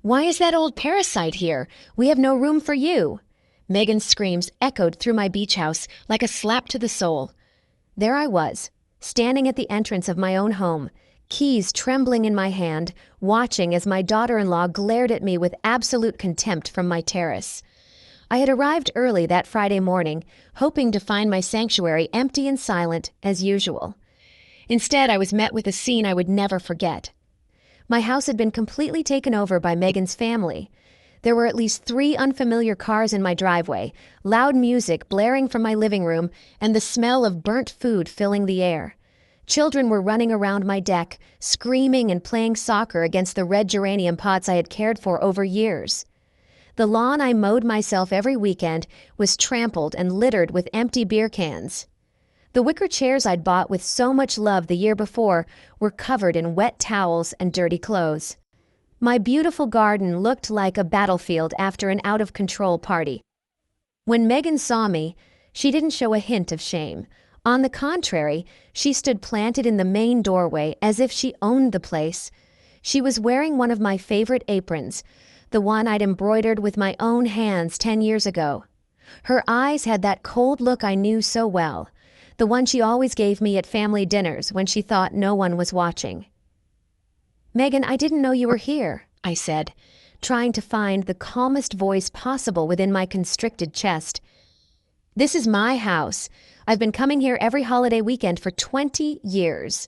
Why is that old parasite here? We have no room for you. Megan's screams echoed through my beach house like a slap to the soul. There I was, standing at the entrance of my own home, keys trembling in my hand, watching as my daughter-in-law glared at me with absolute contempt from my terrace. I had arrived early that Friday morning, hoping to find my sanctuary empty and silent as usual. Instead, I was met with a scene I would never forget. My house had been completely taken over by Megan's family. There were at least 3 unfamiliar cars in my driveway, loud music blaring from my living room, and the smell of burnt food filling the air. Children were running around my deck, screaming and playing soccer against the red geranium pots I had cared for over years. The lawn I mowed myself every weekend was trampled and littered with empty beer cans. The wicker chairs I'd bought with so much love the year before were covered in wet towels and dirty clothes. My beautiful garden looked like a battlefield after an out-of-control party. When Megan saw me, she didn't show a hint of shame. On the contrary, she stood planted in the main doorway as if she owned the place. She was wearing one of my favorite aprons, the one I'd embroidered with my own hands 10 years ago. Her eyes had that cold look I knew so well, the one she always gave me at family dinners when she thought no one was watching. "Megan, I didn't know you were here," I said, trying to find the calmest voice possible within my constricted chest. "This is my house. I've been coming here every holiday weekend for 20 years.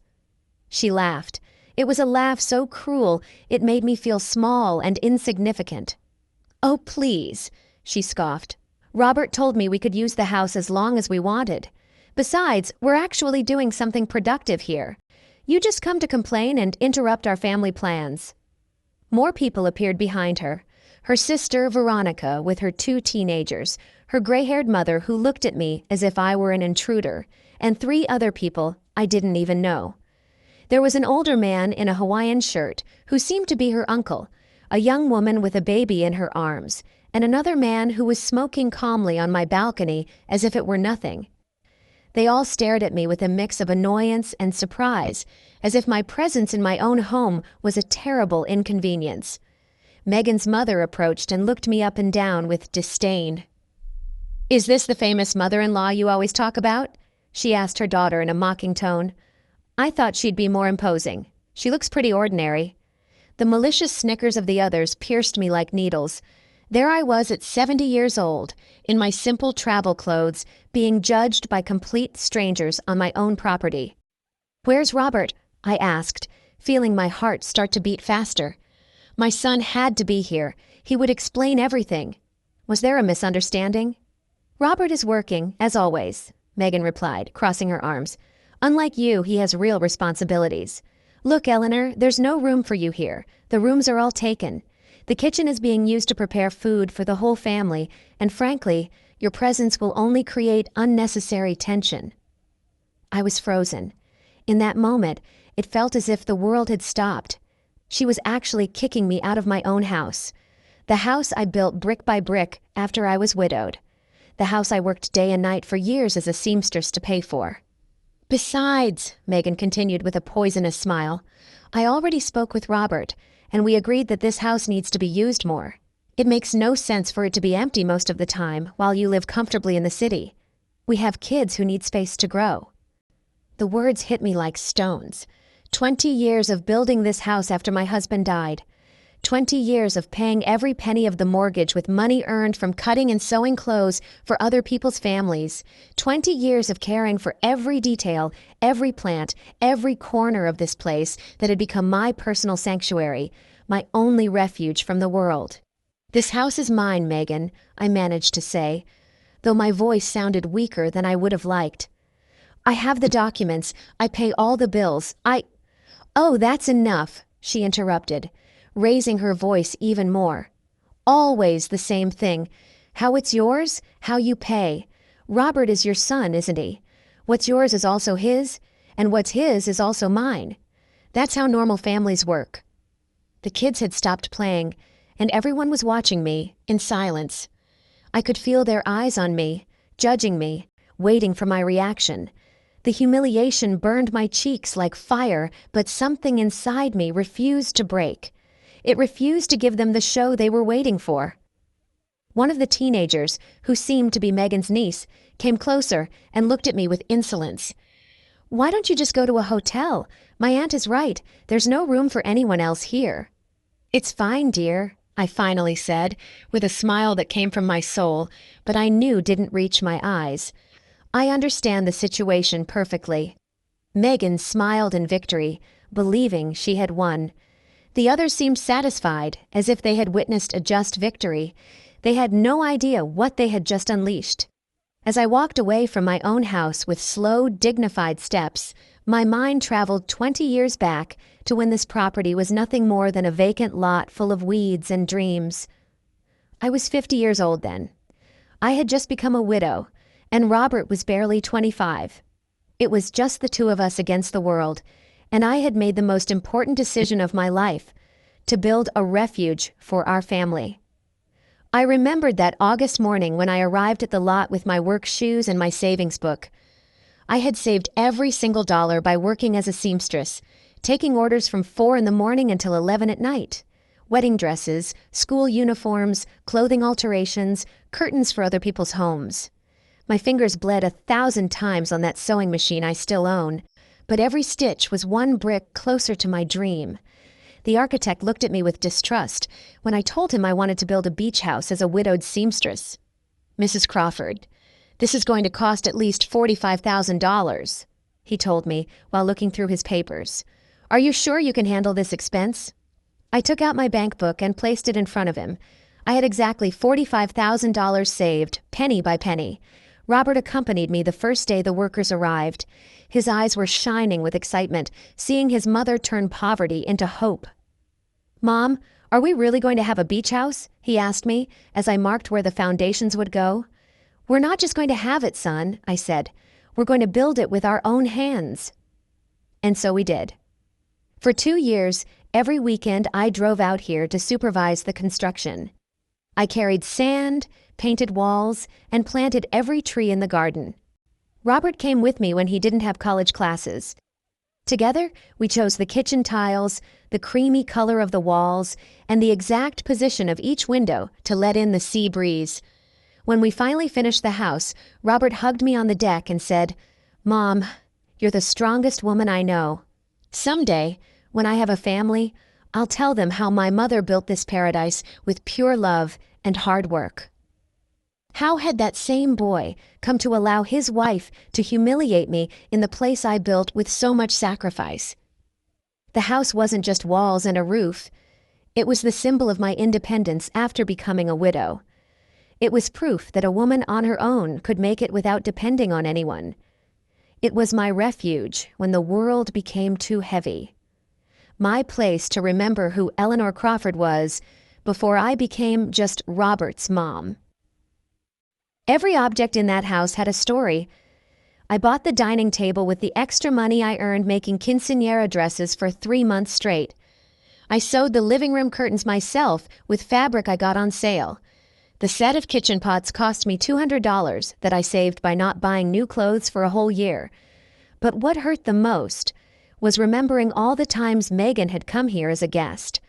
She laughed. It was a laugh so cruel it made me feel small and insignificant. "Oh, please," she scoffed. "Robert told me we could use the house as long as we wanted. Besides, we're actually doing something productive here. You just come to complain and interrupt our family plans." More people appeared behind her. Her sister, Veronica, with her 2 teenagers, her gray-haired mother who looked at me as if I were an intruder, and 3 other people I didn't even know. There was an older man in a Hawaiian shirt who seemed to be her uncle, a young woman with a baby in her arms, and another man who was smoking calmly on my balcony as if it were nothing. They all stared at me with a mix of annoyance and surprise, as if my presence in my own home was a terrible inconvenience. Megan's mother approached and looked me up and down with disdain. "Is this the famous mother-in-law you always talk about?" she asked her daughter in a mocking tone. I thought she'd be more imposing. She looks pretty ordinary. The malicious snickers of the others pierced me like needles. There I was at 70 years old, in my simple travel clothes, being judged by complete strangers on my own property. "Where's Robert?" I asked, feeling my heart start to beat faster. My son had to be here. He would explain everything. Was there a misunderstanding? "Robert is working, as always," Megan replied, crossing her arms. "Unlike you, he has real responsibilities. Look, Eleanor, there's no room for you here. The rooms are all taken. The kitchen is being used to prepare food for the whole family, and frankly, your presence will only create unnecessary tension." I was frozen. In that moment, it felt as if the world had stopped. She was actually kicking me out of my own house. The house I built brick by brick after I was widowed. The house I worked day and night for years as a seamstress to pay for. "Besides," Megan continued with a poisonous smile, "I already spoke with Robert, and we agreed that this house needs to be used more. It makes no sense for it to be empty most of the time while you live comfortably in the city. We have kids who need space to grow." The words hit me like stones. 20 years of building this house after my husband died. 20 years of paying every penny of the mortgage with money earned from cutting and sewing clothes for other people's families. 20 years of caring for every detail, every plant, every corner of this place that had become my personal sanctuary, my only refuge from the world. "This house is mine, Megan," I managed to say, though my voice sounded weaker than I would have liked. "I have the documents. I pay all the bills. "Oh, that's enough," she interrupted, raising her voice even more. "Always the same thing. How it's yours, how you pay. Robert is your son, isn't he? What's yours is also his, and what's his is also mine. That's how normal families work." The kids had stopped playing, and everyone was watching me, in silence. I could feel their eyes on me, judging me, waiting for my reaction. The humiliation burned my cheeks like fire, but something inside me refused to break. It refused to give them the show they were waiting for. One of the teenagers, who seemed to be Megan's niece, came closer and looked at me with insolence. "Why don't you just go to a hotel? My aunt is right. There's no room for anyone else here." "It's fine, dear," I finally said, with a smile that came from my soul, but I knew didn't reach my eyes. "I understand the situation perfectly." Megan smiled in victory, believing she had won. The others seemed satisfied, as if they had witnessed a just victory. They had no idea what they had just unleashed. As I walked away from my own house with slow, dignified steps, my mind traveled 20 years back to when this property was nothing more than a vacant lot full of weeds and dreams. I was 50 years old then. I had just become a widow, and Robert was barely 25. It was just the two of us against the world, and I had made the most important decision of my life, to build a refuge for our family. I remembered that August morning when I arrived at the lot with my work shoes and my savings book. I had saved every single dollar by working as a seamstress, taking orders from 4 in the morning until 11 at night. Wedding dresses, school uniforms, clothing alterations, curtains for other people's homes. My fingers bled 1,000 times on that sewing machine I still own, but every stitch was one brick closer to my dream. The architect looked at me with distrust when I told him I wanted to build a beach house as a widowed seamstress. "Mrs. Crawford, this is going to cost at least $45,000, he told me while looking through his papers. "Are you sure you can handle this expense?" I took out my bank book and placed it in front of him. I had exactly $45,000 saved, penny by penny. Robert accompanied me the first day the workers arrived. His eyes were shining with excitement, seeing his mother turn poverty into hope. "Mom, are we really going to have a beach house?" he asked me as I marked where the foundations would go. "We're not just going to have it, son," I said. "We're going to build it with our own hands." And so we did. For 2 years, every weekend I drove out here to supervise the construction. I carried sand, painted walls, and planted every tree in the garden. Robert came with me when he didn't have college classes. Together, we chose the kitchen tiles, the creamy color of the walls, and the exact position of each window to let in the sea breeze. When we finally finished the house, Robert hugged me on the deck and said, "Mom, you're the strongest woman I know. Someday, when I have a family, I'll tell them how my mother built this paradise with pure love and hard work." How had that same boy come to allow his wife to humiliate me in the place I built with so much sacrifice? The house wasn't just walls and a roof. It was the symbol of my independence after becoming a widow. It was proof that a woman on her own could make it without depending on anyone. It was my refuge when the world became too heavy. My place to remember who Eleanor Crawford was before I became just Robert's mom. Every object in that house had a story. I bought the dining table with the extra money I earned making quinceañera dresses for 3 months straight. I sewed the living room curtains myself with fabric I got on sale. The set of kitchen pots cost me $200 that I saved by not buying new clothes for a whole year. But what hurt the most was remembering all the times Megan had come here as a guest.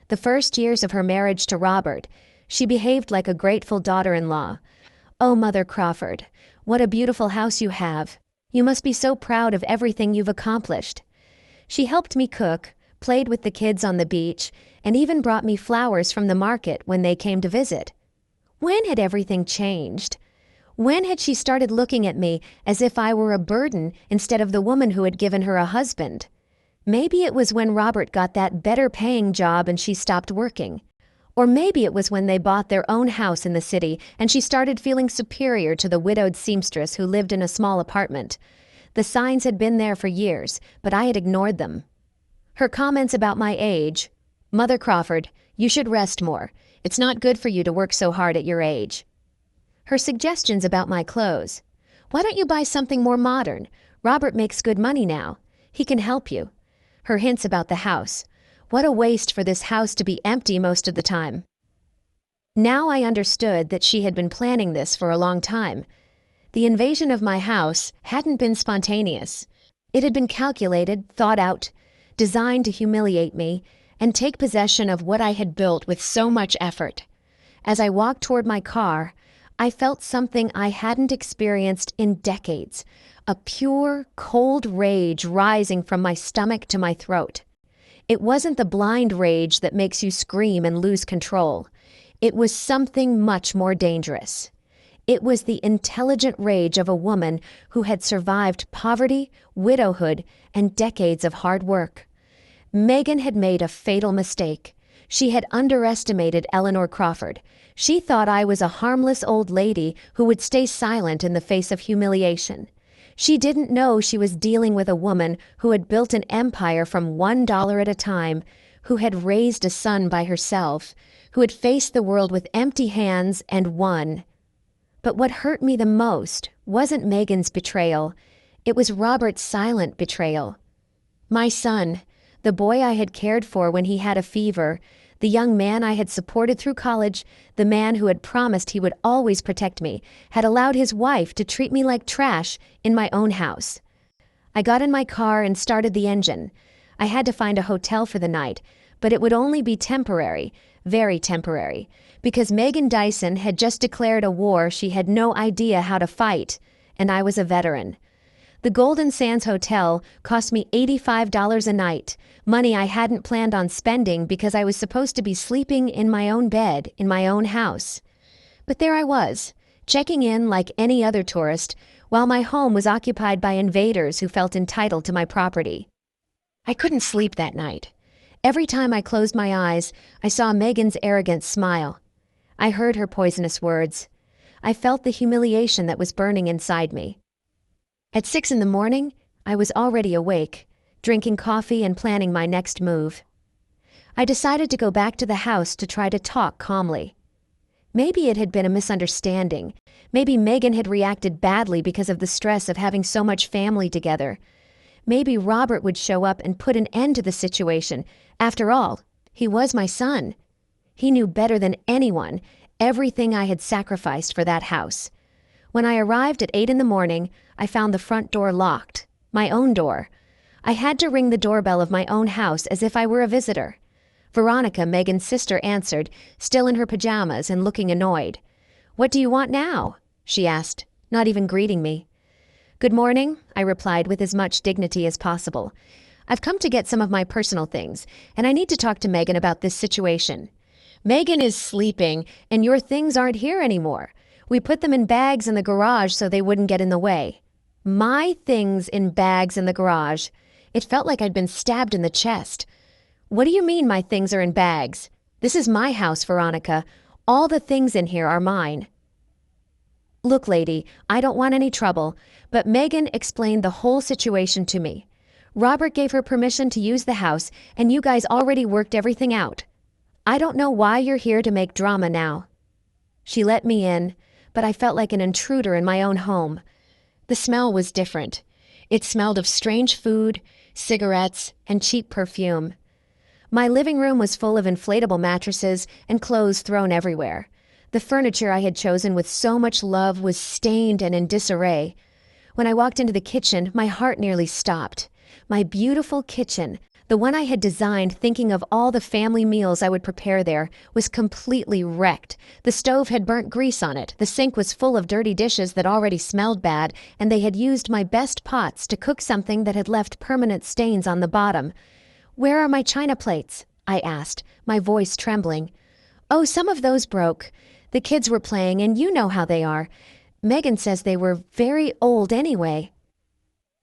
The first years of her marriage to Robert, she behaved like a grateful daughter-in-law. "Oh, Mother Crawford, what a beautiful house you have. You must be so proud of everything you've accomplished." She helped me cook, played with the kids on the beach, and even brought me flowers from the market when they came to visit. When had everything changed? When had she started looking at me as if I were a burden instead of the woman who had given her a husband? Maybe it was when Robert got that better-paying job and she stopped working. Or maybe it was when they bought their own house in the city and she started feeling superior to the widowed seamstress who lived in a small apartment. The signs had been there for years, but I had ignored them. Her comments about my age, "Mother Crawford, you should rest more. It's not good for you to work so hard at your age." Her suggestions about my clothes, "Why don't you buy something more modern? Robert makes good money now. He can help you." Her hints about the house, "What a waste for this house to be empty most of the time." Now I understood that she had been planning this for a long time. The invasion of my house hadn't been spontaneous. It had been calculated, thought out, designed to humiliate me, and take possession of what I had built with so much effort. As I walked toward my car, I felt something I hadn't experienced in decades, a pure, cold rage rising from my stomach to my throat. It wasn't the blind rage that makes you scream and lose control. It was something much more dangerous. It was the intelligent rage of a woman who had survived poverty, widowhood, and decades of hard work. Megan had made a fatal mistake. She had underestimated Eleanor Crawford. She thought I was a harmless old lady who would stay silent in the face of humiliation. She didn't know she was dealing with a woman who had built an empire from $1 at a time, who had raised a son by herself, who had faced the world with empty hands and won. But what hurt me the most wasn't Megan's betrayal. It was Robert's silent betrayal. My son, the boy I had cared for when he had a fever, the young man I had supported through college, the man who had promised he would always protect me, had allowed his wife to treat me like trash in my own house. I got in my car and started the engine. I had to find a hotel for the night, but it would only be temporary, very temporary, because Megan Dyson had just declared a war she had no idea how to fight, and I was a veteran. The Golden Sands Hotel cost me $85 a night, money I hadn't planned on spending because I was supposed to be sleeping in my own bed, in my own house. But there I was, checking in like any other tourist, while my home was occupied by invaders who felt entitled to my property. I couldn't sleep that night. Every time I closed my eyes, I saw Megan's arrogant smile. I heard her poisonous words. I felt the humiliation that was burning inside me. At 6 a.m, I was already awake, drinking coffee and planning my next move. I decided to go back to the house to try to talk calmly. Maybe it had been a misunderstanding. Maybe Megan had reacted badly because of the stress of having so much family together. Maybe Robert would show up and put an end to the situation. After all, he was my son. He knew better than anyone everything I had sacrificed for that house. When I arrived at 8 a.m, I found the front door locked, my own door. I had to ring the doorbell of my own house as if I were a visitor. Veronica, Megan's sister, answered, still in her pajamas and looking annoyed. "What do you want now?" she asked, not even greeting me. "Good morning," I replied with as much dignity as possible. "I've come to get some of my personal things, and I need to talk to Megan about this situation. Megan is sleeping, and your things aren't here anymore. We put them in bags in the garage so they wouldn't get in the way." My things in bags in the garage. It felt like I'd been stabbed in the chest. "What do you mean my things are in bags? This is my house, Veronica. All the things in here are mine." "Look, lady, I don't want any trouble, but Megan explained the whole situation to me. Robert gave her permission to use the house, and you guys already worked everything out. I don't know why you're here to make drama now." She let me in, but I felt like an intruder in my own home. The smell was different. It smelled of strange food, cigarettes, and cheap perfume. My living room was full of inflatable mattresses and clothes thrown everywhere. The furniture I had chosen with so much love was stained and in disarray. When I walked into the kitchen, my heart nearly stopped. My beautiful kitchen, the one I had designed thinking of all the family meals I would prepare there, was completely wrecked. The stove had burnt grease on it, the sink was full of dirty dishes that already smelled bad, and they had used my best pots to cook something that had left permanent stains on the bottom. "Where are my china plates?" I asked, my voice trembling. "Oh, some of those broke. The kids were playing, and you know how they are. Megan says they were very old anyway."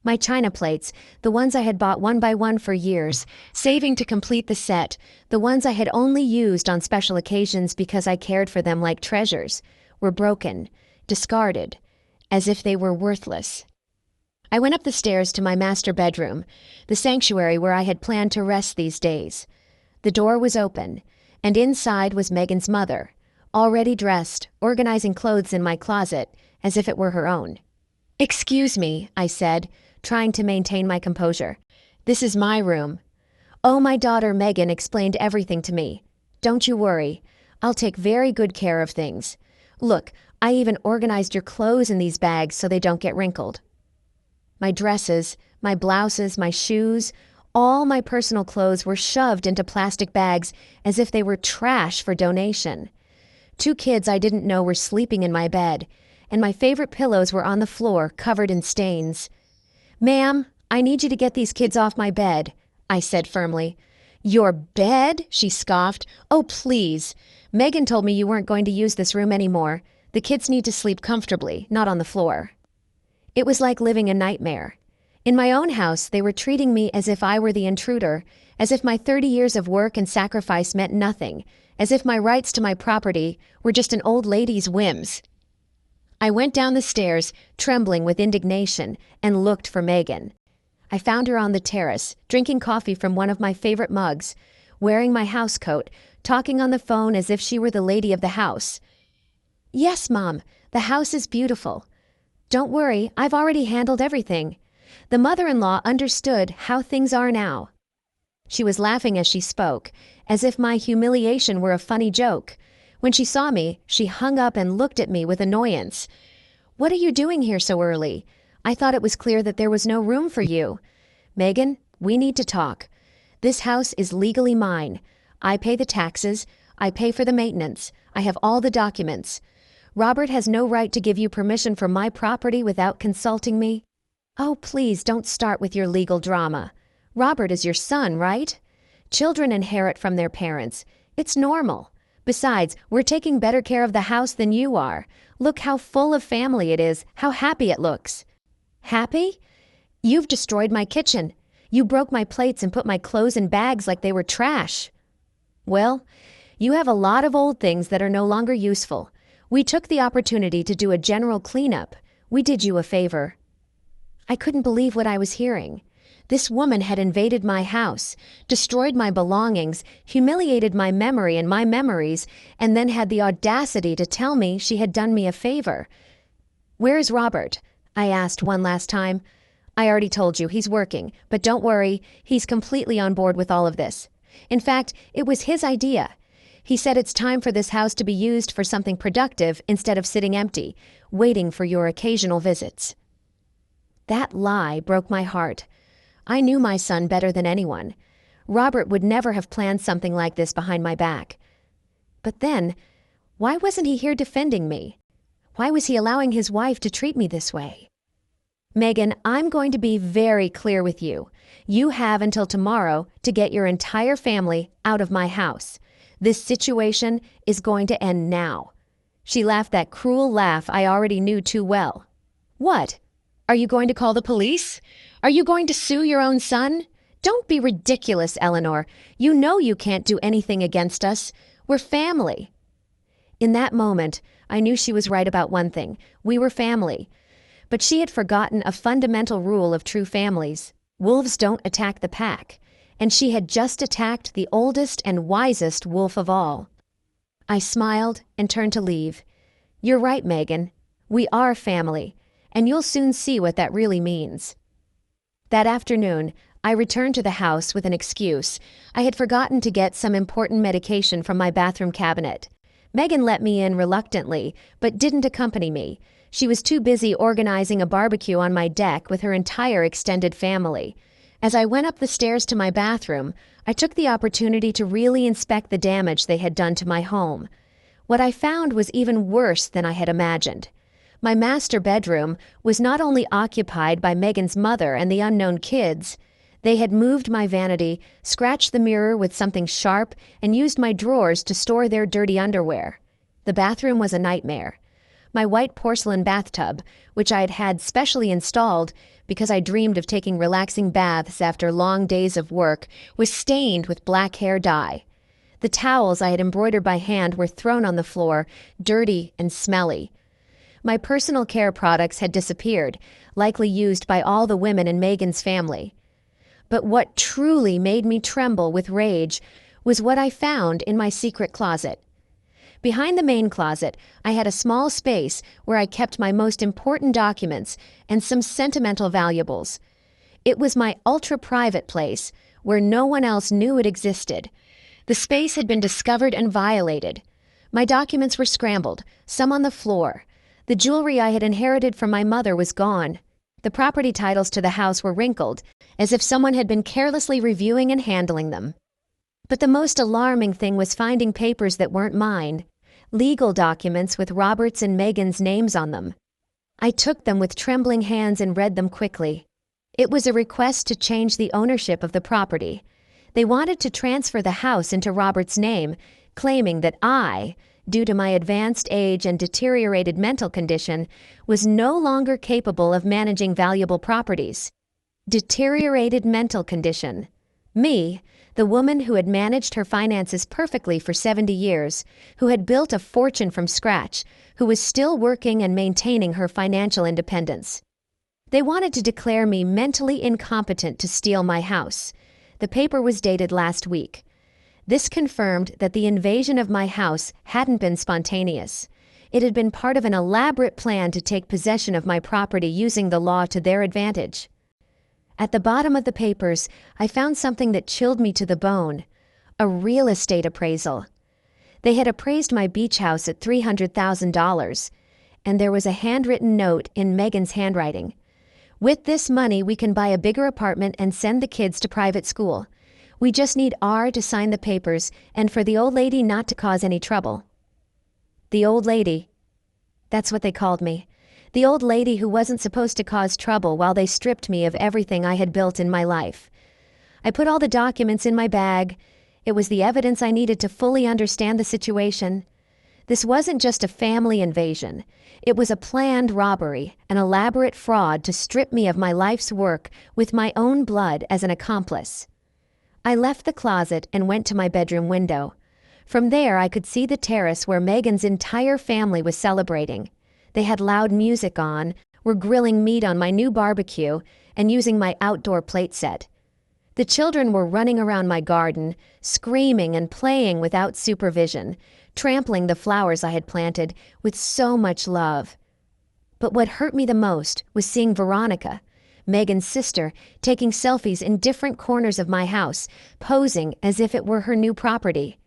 My china plates, the ones I had bought one by one for years, saving to complete the set, the ones I had only used on special occasions because I cared for them like treasures, were broken, discarded, as if they were worthless. I went up the stairs to my master bedroom, the sanctuary where I had planned to rest these days. The door was open, and inside was Megan's mother, already dressed, organizing clothes in my closet, as if it were her own. "Excuse me," I said, trying to maintain my composure. "This is my room." "Oh, my daughter Megan explained everything to me. Don't you worry. I'll take very good care of things. Look, I even organized your clothes in these bags so they don't get wrinkled." My dresses, my blouses, my shoes, All my personal clothes were shoved into plastic bags as if they were trash for donation. 2 kids I didn't know were sleeping in my bed, and my favorite pillows were on the floor covered in stains. "Ma'am, I need you to get these kids off my bed," I said firmly. "Your bed?" she scoffed. "Oh, please. Megan told me you weren't going to use this room anymore. The kids need to sleep comfortably, not on the floor." It was like living a nightmare. In my own house, they were treating me as if I were the intruder, as if my 30 years of work and sacrifice meant nothing, as if my rights to my property were just an old lady's whims. I went down the stairs, trembling with indignation, and looked for Megan. I found her on the terrace, drinking coffee from one of my favorite mugs, wearing my housecoat, talking on the phone as if she were the lady of the house. "Yes, Mom, the house is beautiful. Don't worry, I've already handled everything. The mother-in-law understood how things are now." She was laughing as she spoke, as if my humiliation were a funny joke. When she saw me, she hung up and looked at me with annoyance. "What are you doing here so early? I thought it was clear that there was no room for you. Megan, we need to talk. This house is legally mine. I pay the taxes. I pay for the maintenance. I have all the documents. Robert has no right to give you permission for my property without consulting me." "Oh, please don't start with your legal drama. Robert is your son, right? Children inherit from their parents. It's normal. Besides, we're taking better care of the house than you are. Look how full of family it is, how happy it looks." "Happy? You've destroyed my kitchen. You broke my plates and put my clothes in bags like they were trash." "Well, you have a lot of old things that are no longer useful. We took the opportunity to do a general cleanup. We did you a favor." I couldn't believe what I was hearing. This woman had invaded my house, destroyed my belongings, humiliated my memory and my memories, and then had the audacity to tell me she had done me a favor. "Where's Robert?" I asked one last time. "I already told you, he's working, but don't worry, he's completely on board with all of this. In fact, it was his idea. He said it's time for this house to be used for something productive instead of sitting empty, waiting for your occasional visits." That lie broke my heart. I knew my son better than anyone. Robert would never have planned something like this behind my back. But then, why wasn't he here defending me? Why was he allowing his wife to treat me this way? "Megan, I'm going to be very clear with you. You have until tomorrow to get your entire family out of my house. This situation is going to end now." She laughed that cruel laugh I already knew too well. "What? Are you going to call the police? Are you going to sue your own son? Don't be ridiculous, Eleanor. You know you can't do anything against us. We're family." In that moment, I knew she was right about one thing. We were family. But she had forgotten a fundamental rule of true families. Wolves don't attack the pack. And she had just attacked the oldest and wisest wolf of all. I smiled and turned to leave. "You're right, Megan. We are family. And you'll soon see what that really means." That afternoon, I returned to the house with an excuse. I had forgotten to get some important medication from my bathroom cabinet. Megan let me in reluctantly, but didn't accompany me. She was too busy organizing a barbecue on my deck with her entire extended family. As I went up the stairs to my bathroom, I took the opportunity to really inspect the damage they had done to my home. What I found was even worse than I had imagined. My master bedroom was not only occupied by Megan's mother and the unknown kids, they had moved my vanity, scratched the mirror with something sharp, and used my drawers to store their dirty underwear. The bathroom was a nightmare. My white porcelain bathtub, which I had had specially installed because I dreamed of taking relaxing baths after long days of work, was stained with black hair dye. The towels I had embroidered by hand were thrown on the floor, dirty and smelly. My personal care products had disappeared, likely used by all the women in Megan's family. But what truly made me tremble with rage was what I found in my secret closet. Behind the main closet, I had a small space where I kept my most important documents and some sentimental valuables. It was my ultra-private place, where no one else knew it existed. The space had been discovered and violated. My documents were scrambled, some on the floor. The jewelry I had inherited from my mother was gone. The property titles to the house were wrinkled, as if someone had been carelessly reviewing and handling them. But the most alarming thing was finding papers that weren't mine, legal documents with Robert's and Megan's names on them. I took them with trembling hands and read them quickly. It was a request to change the ownership of the property. They wanted to transfer the house into Robert's name, claiming that I, due to my advanced age and deteriorated mental condition, was no longer capable of managing valuable properties. Deteriorated mental condition. Me, the woman who had managed her finances perfectly for 70 years, who had built a fortune from scratch, who was still working and maintaining her financial independence. They wanted to declare me mentally incompetent to steal my house. The paper was dated last week. This confirmed that the invasion of my house hadn't been spontaneous. It had been part of an elaborate plan to take possession of my property using the law to their advantage. At the bottom of the papers, I found something that chilled me to the bone: a real estate appraisal. They had appraised my beach house at $300,000, and there was a handwritten note in Megan's handwriting. With this money, we can buy a bigger apartment and send the kids to private school. We just need R to sign the papers and for the old lady not to cause any trouble. The old lady. That's what they called me. The old lady who wasn't supposed to cause trouble while they stripped me of everything I had built in my life. I put all the documents in my bag. It was the evidence I needed to fully understand the situation. This wasn't just a family invasion. It was a planned robbery, an elaborate fraud to strip me of my life's work with my own blood as an accomplice. I left the closet and went to my bedroom window. From there, I could see the terrace where Megan's entire family was celebrating. They had loud music on, were grilling meat on my new barbecue, and using my outdoor plate set. The children were running around my garden, screaming and playing without supervision, trampling the flowers I had planted with so much love. But what hurt me the most was seeing Veronica, Megan's sister, taking selfies in different corners of my house, posing as if it were her new property.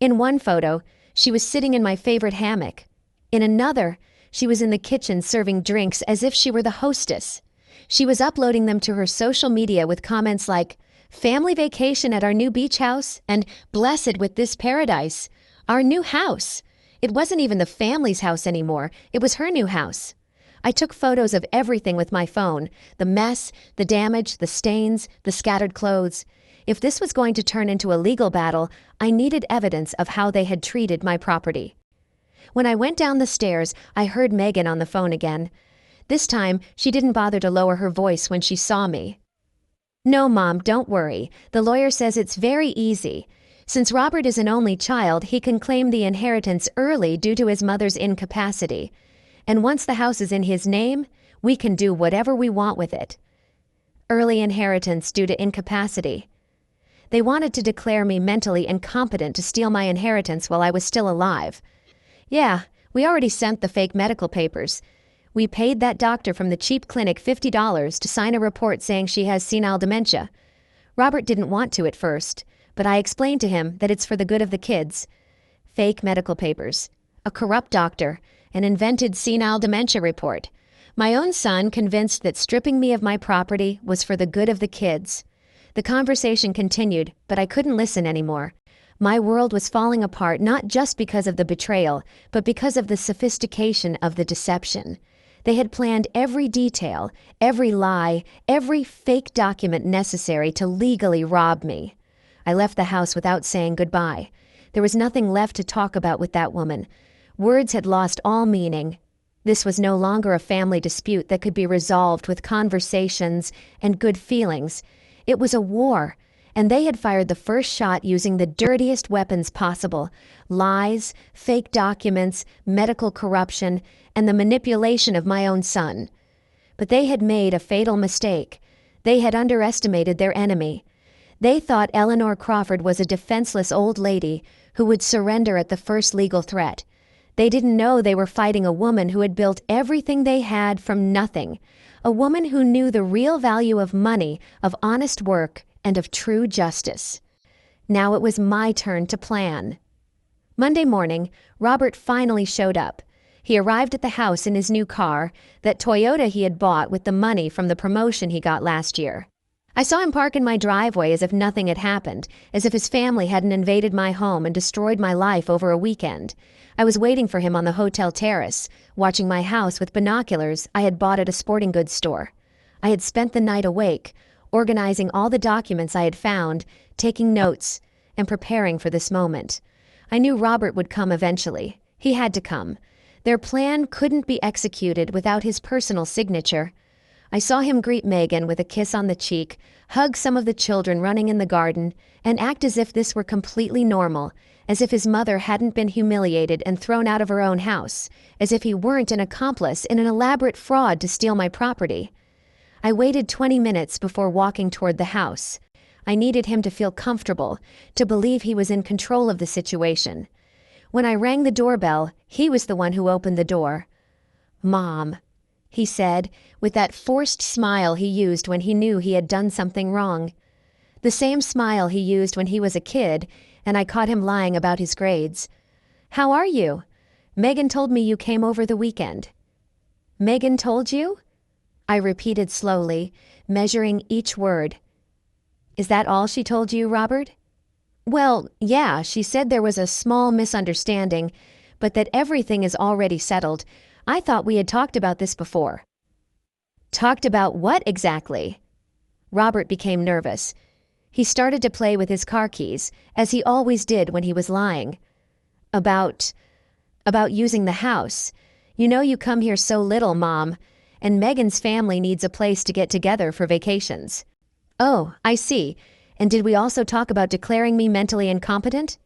In one photo, she was sitting in my favorite hammock. In another, she was in the kitchen serving drinks as if she were the hostess. She was uploading them to her social media with comments like, "Family vacation at our new beach house," and "Blessed with this paradise. Our new house." It wasn't even the family's house anymore. It was her new house. I took photos of everything with my phone: the mess, the damage, the stains, the scattered clothes. If this was going to turn into a legal battle, I needed evidence of how they had treated my property. When I went down the stairs, I heard Megan on the phone again. This time, she didn't bother to lower her voice when she saw me. "No, Mom, don't worry. The lawyer says it's very easy. Since Robert is an only child, he can claim the inheritance early due to his mother's incapacity. And once the house is in his name, we can do whatever we want with it." Early inheritance due to incapacity. They wanted to declare me mentally incompetent to steal my inheritance while I was still alive. Yeah, we already sent the fake medical papers. We paid that doctor from the cheap clinic $50 to sign a report saying she has senile dementia. Robert didn't want to at first, but I explained to him that it's for the good of the kids. Fake medical papers. A corrupt doctor. An invented senile dementia report. My own son convinced that stripping me of my property was for the good of the kids. The conversation continued, but I couldn't listen anymore. My world was falling apart not just because of the betrayal, but because of the sophistication of the deception. They had planned every detail, every lie, every fake document necessary to legally rob me. I left the house without saying goodbye. There was nothing left to talk about with that woman. Words had lost all meaning. This was no longer a family dispute that could be resolved with conversations and good feelings. It was a war, and they had fired the first shot using the dirtiest weapons possible: lies, fake documents, medical corruption, and the manipulation of my own son. But they had made a fatal mistake. They had underestimated their enemy. They thought Eleanor Crawford was a defenseless old lady who would surrender at the first legal threat. They didn't know they were fighting a woman who had built everything they had from nothing, a woman who knew the real value of money, of honest work, and of true justice. Now it was my turn to plan. Monday morning, Robert finally showed up. He arrived at the house in his new car, that Toyota he had bought with the money from the promotion he got last year. I saw him park in my driveway as if nothing had happened, as if his family hadn't invaded my home and destroyed my life over a weekend. I was waiting for him on the hotel terrace, watching my house with binoculars I had bought at a sporting goods store. I had spent the night awake, organizing all the documents I had found, taking notes, and preparing for this moment. I knew Robert would come eventually. He had to come. Their plan couldn't be executed without his personal signature. I saw him greet Megan with a kiss on the cheek, hug some of the children running in the garden, and act as if this were completely normal, as if his mother hadn't been humiliated and thrown out of her own house, as if he weren't an accomplice in an elaborate fraud to steal my property. I waited 20 minutes before walking toward the house. I needed him to feel comfortable, to believe he was in control of the situation. When I rang the doorbell, he was the one who opened the door. "Mom," he said, with that forced smile he used when he knew he had done something wrong. The same smile he used when he was a kid, and I caught him lying about his grades. "How are you? Megan told me you came over the weekend." "Megan told you?" I repeated slowly, measuring each word. "Is that all she told you, Robert?" "Well, yeah, she said there was a small misunderstanding, but that everything is already settled. I thought we had talked about this before." "Talked about what exactly?" Robert became nervous. He started to play with his car keys, as he always did when he was lying. About using the house. You know you come here so little, Mom, and Megan's family needs a place to get together for vacations." "Oh, I see. And did we also talk about declaring me mentally incompetent?"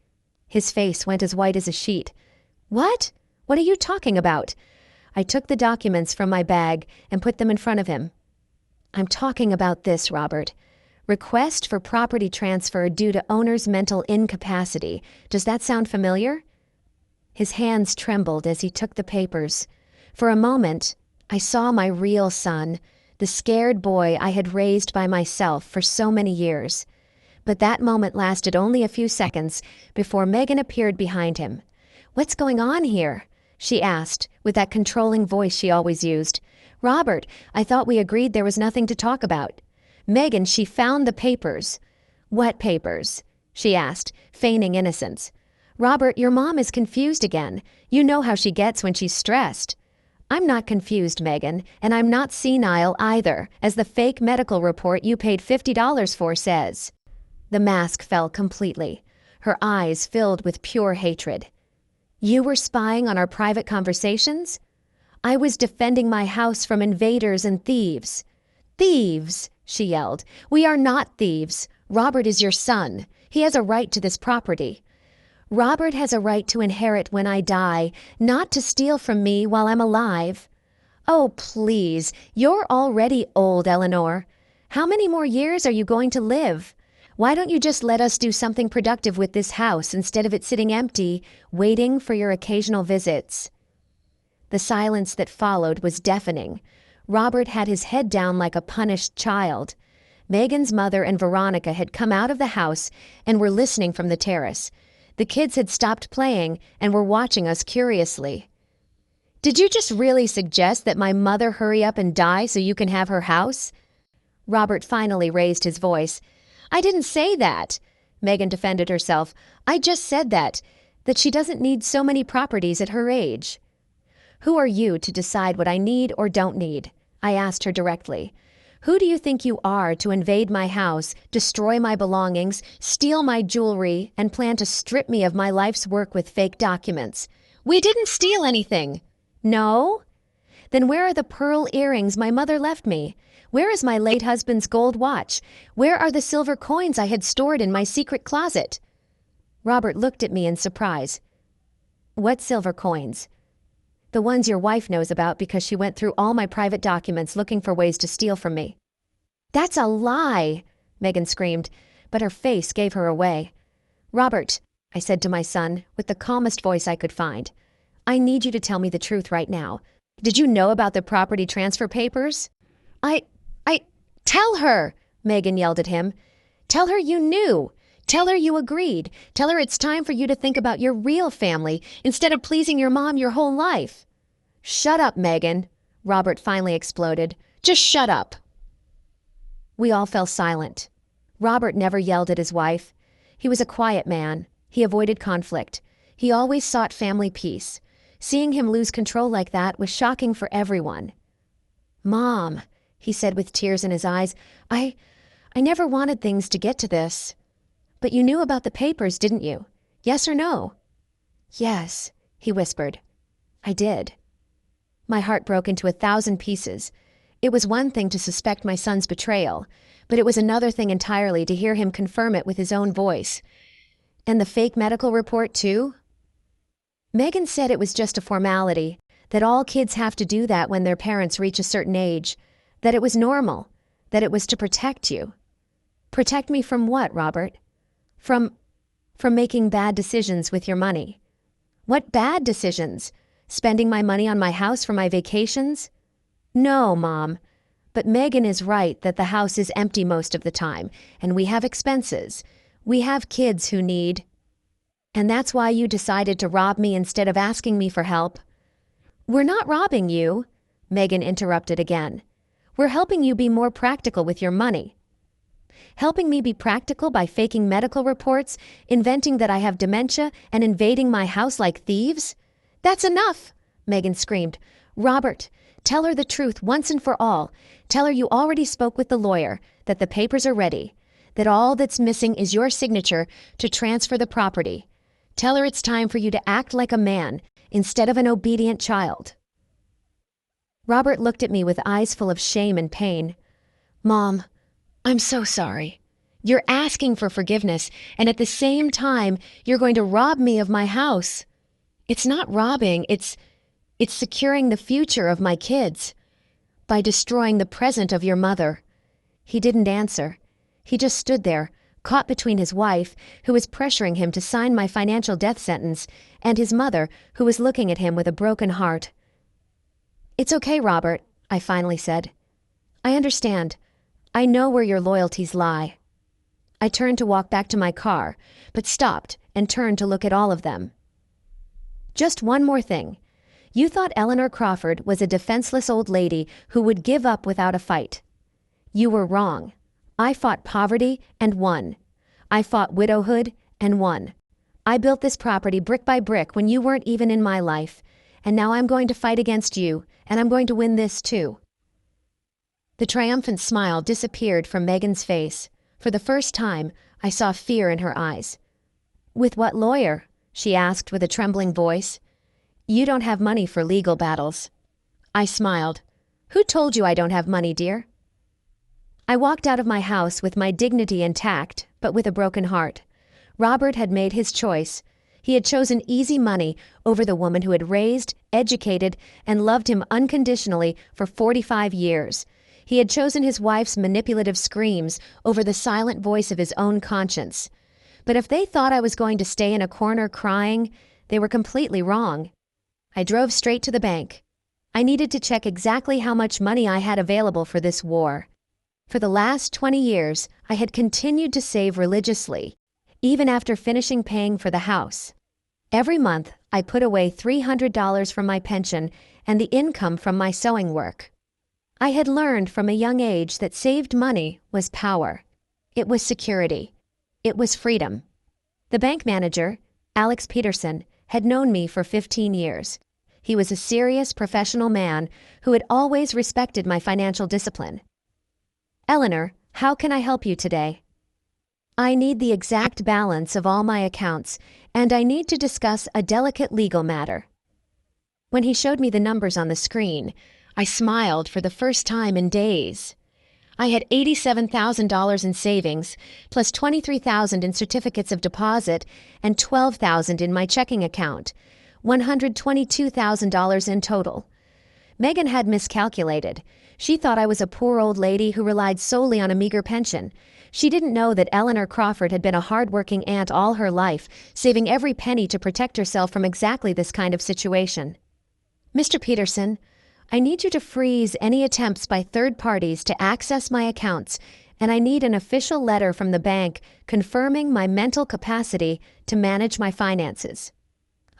His face went as white as a sheet. "What? What are you talking about?" I took the documents from my bag and put them in front of him. "I'm talking about this, Robert. Request for property transfer due to owner's mental incapacity. Does that sound familiar?" His hands trembled as he took the papers. For a moment, I saw my real son, the scared boy I had raised by myself for so many years. But that moment lasted only a few seconds before Megan appeared behind him. "What's going on here?" she asked, with that controlling voice she always used. "Robert, I thought we agreed there was nothing to talk about." "Megan, she found the papers." "What papers?" she asked, feigning innocence. "Robert, your mom is confused again. You know how she gets when she's stressed." "I'm not confused, Megan, and I'm not senile either, as the fake medical report you paid $50 for says." The mask fell completely. Her eyes filled with pure hatred. "You were spying on our private conversations?" "I was defending my house from invaders and thieves." "Thieves!" she yelled. "We are not thieves. Robert is your son. He has a right to this property." "Robert has a right to inherit when I die, not to steal from me while I'm alive." "Oh, please, you're already old, Eleanor. How many more years are you going to live? Why don't you just let us do something productive with this house instead of it sitting empty, waiting for your occasional visits?" The silence that followed was deafening. Robert had his head down like a punished child. Megan's mother and Veronica had come out of the house and were listening from the terrace. The kids had stopped playing and were watching us curiously. "Did you just really suggest that my mother hurry up and die so you can have her house?" Robert finally raised his voice. "I didn't say that," Megan defended herself. "I just said that she doesn't need so many properties at her age." "Who are you to decide what I need or don't need?" I asked her directly. "Who do you think you are to invade my house, destroy my belongings, steal my jewelry, and plan to strip me of my life's work with fake documents?" "We didn't steal anything." "No? Then where are the pearl earrings my mother left me? Where is my late husband's gold watch? Where are the silver coins I had stored in my secret closet?" Robert looked at me in surprise. "What silver coins?" "The ones your wife knows about because she went through all my private documents looking for ways to steal from me." "That's a lie!" Megan screamed, but her face gave her away. "Robert," I said to my son, with the calmest voice I could find, "I need you to tell me the truth right now. Did you know about the property transfer papers?" I tell her!" Megan yelled at him. "Tell her you knew. Tell her you agreed. Tell her it's time for you to think about your real family instead of pleasing your mom your whole life." "Shut up, Megan," Robert finally exploded. "Just shut up." We all fell silent. Robert never yelled at his wife. He was a quiet man. He avoided conflict. He always sought family peace. Seeing him lose control like that was shocking for everyone. "Mom," he said with tears in his eyes, I never wanted things to get to this. But you knew about the papers, didn't you? Yes or no?" "Yes," he whispered. "I did." My heart broke into 1,000 pieces. It was one thing to suspect my son's betrayal, but it was another thing entirely to hear him confirm it with his own voice. And the fake medical report, too? Megan said it was just a formality, that all kids have to do that when their parents reach a certain age, that it was normal, that it was to protect you. Protect me from what, Robert? From making bad decisions with your money. What bad decisions? Spending my money on my house for my vacations? No, Mom. But Megan is right that the house is empty most of the time, and we have expenses. We have kids who need... And that's why you decided to rob me instead of asking me for help. We're not robbing you, Megan interrupted again. We're helping you be more practical with your money. Helping me be practical by faking medical reports, inventing that I have dementia, and invading my house like thieves? That's enough, Megan screamed. Robert, tell her the truth once and for all. Tell her you already spoke with the lawyer, that the papers are ready, that all that's missing is your signature to transfer the property. Tell her it's time for you to act like a man instead of an obedient child. Robert looked at me with eyes full of shame and pain. Mom, I'm so sorry. You're asking for forgiveness, and at the same time, you're going to rob me of my house. It's not robbing, it's securing the future of my kids. By destroying the present of your mother. He didn't answer. He just stood there, caught between his wife, who was pressuring him to sign my financial death sentence, and his mother, who was looking at him with a broken heart. It's okay, Robert, I finally said. I understand. I know where your loyalties lie. I turned to walk back to my car, but stopped and turned to look at all of them. Just one more thing. You thought Eleanor Crawford was a defenseless old lady who would give up without a fight. You were wrong. I fought poverty and won. I fought widowhood and won. I built this property brick by brick when you weren't even in my life, and now I'm going to fight against you, and I'm going to win this too. The triumphant smile disappeared from Megan's face. For the first time, I saw fear in her eyes. With what lawyer? She asked with a trembling voice. You don't have money for legal battles. I smiled. Who told you I don't have money, dear? I walked out of my house with my dignity intact, but with a broken heart. Robert had made his choice. He had chosen easy money over the woman who had raised, educated, and loved him unconditionally for 45 years. He had chosen his wife's manipulative screams over the silent voice of his own conscience. But if they thought I was going to stay in a corner crying, they were completely wrong. I drove straight to the bank. I needed to check exactly how much money I had available for this war. For the last 20 years, I had continued to save religiously, even after finishing paying for the house. Every month, I put away $300 from my pension and the income from my sewing work. I had learned from a young age that saved money was power. It was security. It was freedom. The bank manager, Alex Peterson, had known me for 15 years. He was a serious professional man who had always respected my financial discipline. Eleanor, how can I help you today? I need the exact balance of all my accounts, and I need to discuss a delicate legal matter. When he showed me the numbers on the screen, I smiled for the first time in days. I had $87,000 in savings, plus $23,000 in certificates of deposit, and $12,000 in my checking account, $122,000 in total. Megan had miscalculated. She thought I was a poor old lady who relied solely on a meager pension. She didn't know that Eleanor Crawford had been a hard-working aunt all her life, saving every penny to protect herself from exactly this kind of situation. Mr. Peterson, I need you to freeze any attempts by third parties to access my accounts, and I need an official letter from the bank confirming my mental capacity to manage my finances.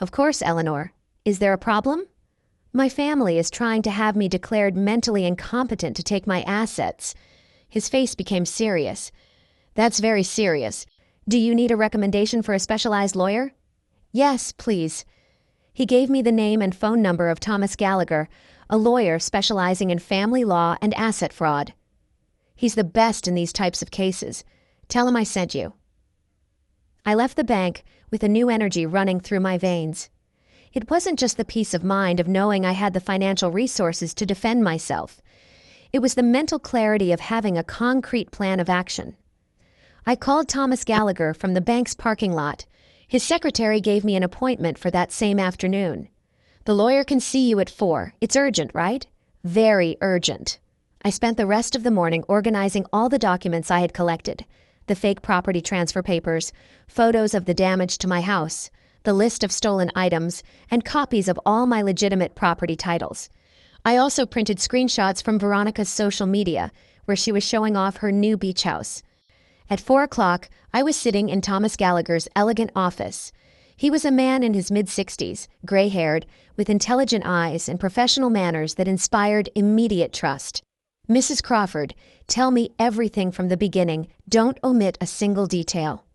Of course, Eleanor. Is there a problem? My family is trying to have me declared mentally incompetent to take my assets. His face became serious. That's very serious. Do you need a recommendation for a specialized lawyer? Yes, please. He gave me the name and phone number of Thomas Gallagher, a lawyer specializing in family law and asset fraud. He's the best in these types of cases. Tell him I sent you. I left the bank with a new energy running through my veins. It wasn't just the peace of mind of knowing I had the financial resources to defend myself. It was the mental clarity of having a concrete plan of action. I called Thomas Gallagher from the bank's parking lot. His secretary gave me an appointment for that same afternoon. The lawyer can see you at 4. It's urgent, right? Very urgent. I spent the rest of the morning organizing all the documents I had collected. The fake property transfer papers, photos of the damage to my house, the list of stolen items, and copies of all my legitimate property titles. I also printed screenshots from Veronica's social media, where she was showing off her new beach house. At 4 o'clock, I was sitting in Thomas Gallagher's elegant office. He was a man in his mid-60s, gray-haired, with intelligent eyes and professional manners that inspired immediate trust. Mrs. Crawford, tell me everything from the beginning. Don't omit a single detail.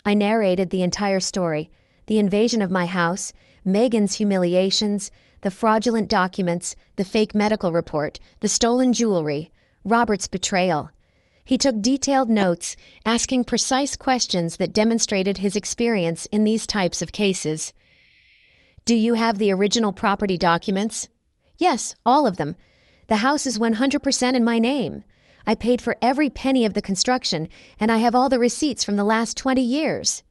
I narrated the entire story, the invasion of my house, Megan's humiliations, the fraudulent documents, the fake medical report, the stolen jewelry, Robert's betrayal. He took detailed notes, asking precise questions that demonstrated his experience in these types of cases. Do you have the original property documents? Yes, all of them. The house is 100% in my name. I paid for every penny of the construction, and I have all the receipts from the last 20 years.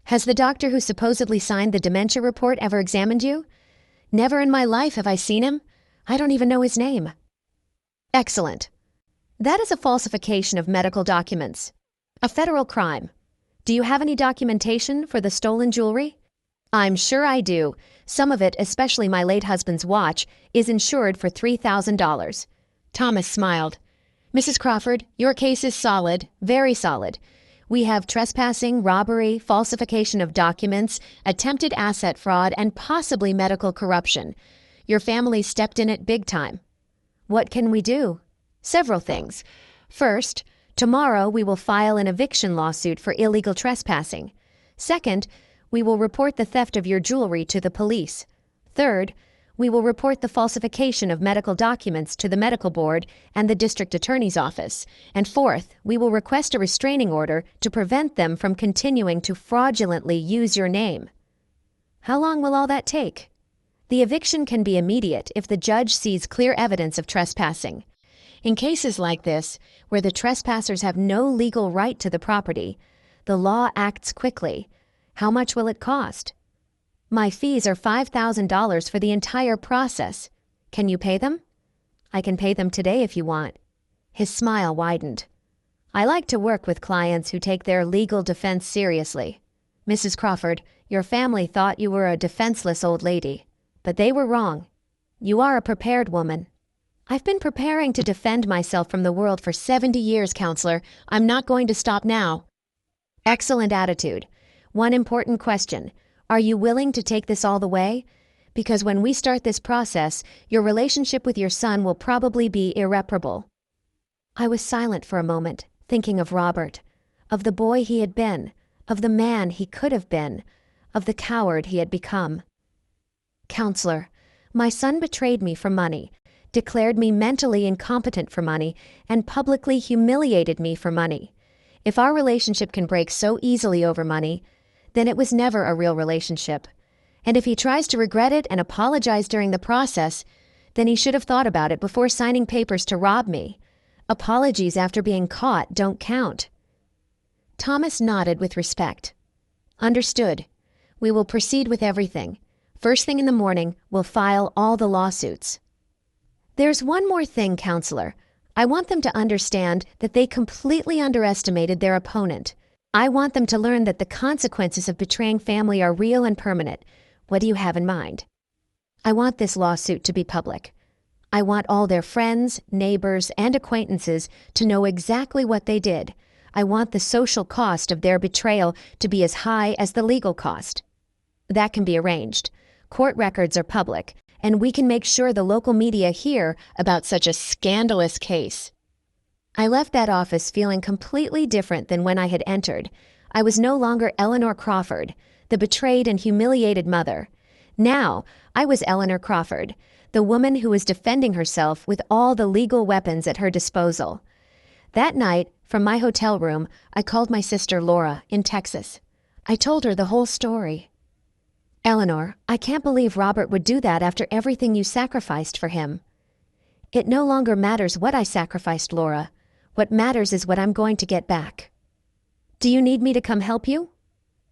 Has the doctor who supposedly signed the dementia report ever examined you? Never in my life have I seen him. I don't even know his name. Excellent. That is a falsification of medical documents. A federal crime. Do you have any documentation for the stolen jewelry? I'm sure I do. Some of it, especially my late husband's watch, is insured for $3,000. Thomas smiled. Mrs. Crawford, your case is solid, very solid. We have trespassing, robbery, falsification of documents, attempted asset fraud, and possibly medical corruption. Your family stepped in it big time. What can we do? Several things. First, tomorrow we will file an eviction lawsuit for illegal trespassing. Second, we will report the theft of your jewelry to the police. Third, we will report the falsification of medical documents to the medical board and the district attorney's office. And fourth, we will request a restraining order to prevent them from continuing to fraudulently use your name. How long will all that take? The eviction can be immediate if the judge sees clear evidence of trespassing. In cases like this, where the trespassers have no legal right to the property, the law acts quickly. How much will it cost? My fees are $5,000 for the entire process. Can you pay them? I can pay them today if you want. His smile widened. I like to work with clients who take their legal defense seriously. Mrs. Crawford, your family thought you were a defenseless old lady, but they were wrong. You are a prepared woman. I've been preparing to defend myself from the world for 70 years, counselor. I'm not going to stop now. Excellent attitude. One important question. Are you willing to take this all the way? Because when we start this process, your relationship with your son will probably be irreparable. I was silent for a moment, thinking of Robert, of the boy he had been, of the man he could have been, of the coward he had become. Counselor, my son betrayed me for money, declared me mentally incompetent for money, and publicly humiliated me for money. If our relationship can break so easily over money, then it was never a real relationship. And if he tries to regret it and apologize during the process, then he should have thought about it before signing papers to rob me. Apologies after being caught don't count. Thomas nodded with respect. Understood. We will proceed with everything. First thing in the morning, we'll file all the lawsuits. There's one more thing, counselor. I want them to understand that they completely underestimated their opponent. I want them to learn that the consequences of betraying family are real and permanent. What do you have in mind? I want this lawsuit to be public. I want all their friends, neighbors, and acquaintances to know exactly what they did. I want the social cost of their betrayal to be as high as the legal cost. That can be arranged. Court records are public, and we can make sure the local media hear about such a scandalous case." I left that office feeling completely different than when I had entered. I was no longer Eleanor Crawford, the betrayed and humiliated mother. Now, I was Eleanor Crawford, the woman who was defending herself with all the legal weapons at her disposal. That night, from my hotel room, I called my sister Laura in Texas. I told her the whole story. "Eleanor, I can't believe Robert would do that after everything you sacrificed for him." "It no longer matters what I sacrificed, Laura. What matters is what I'm going to get back." "Do you need me to come help you?"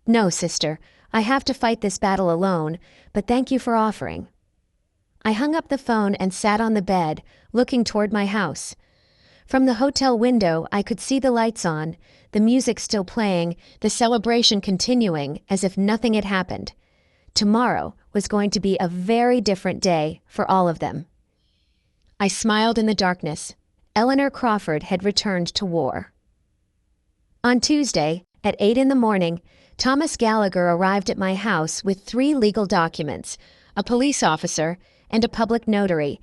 "No, sister. I have to fight this battle alone, but thank you for offering." I hung up the phone and sat on the bed, looking toward my house. From the hotel window, I could see the lights on, the music still playing, the celebration continuing as if nothing had happened. Tomorrow was going to be a very different day for all of them. I smiled in the darkness. Eleanor Crawford had returned to war. On Tuesday, at 8 in the morning, Thomas Gallagher arrived at my house with 3 legal documents, a police officer, and a public notary.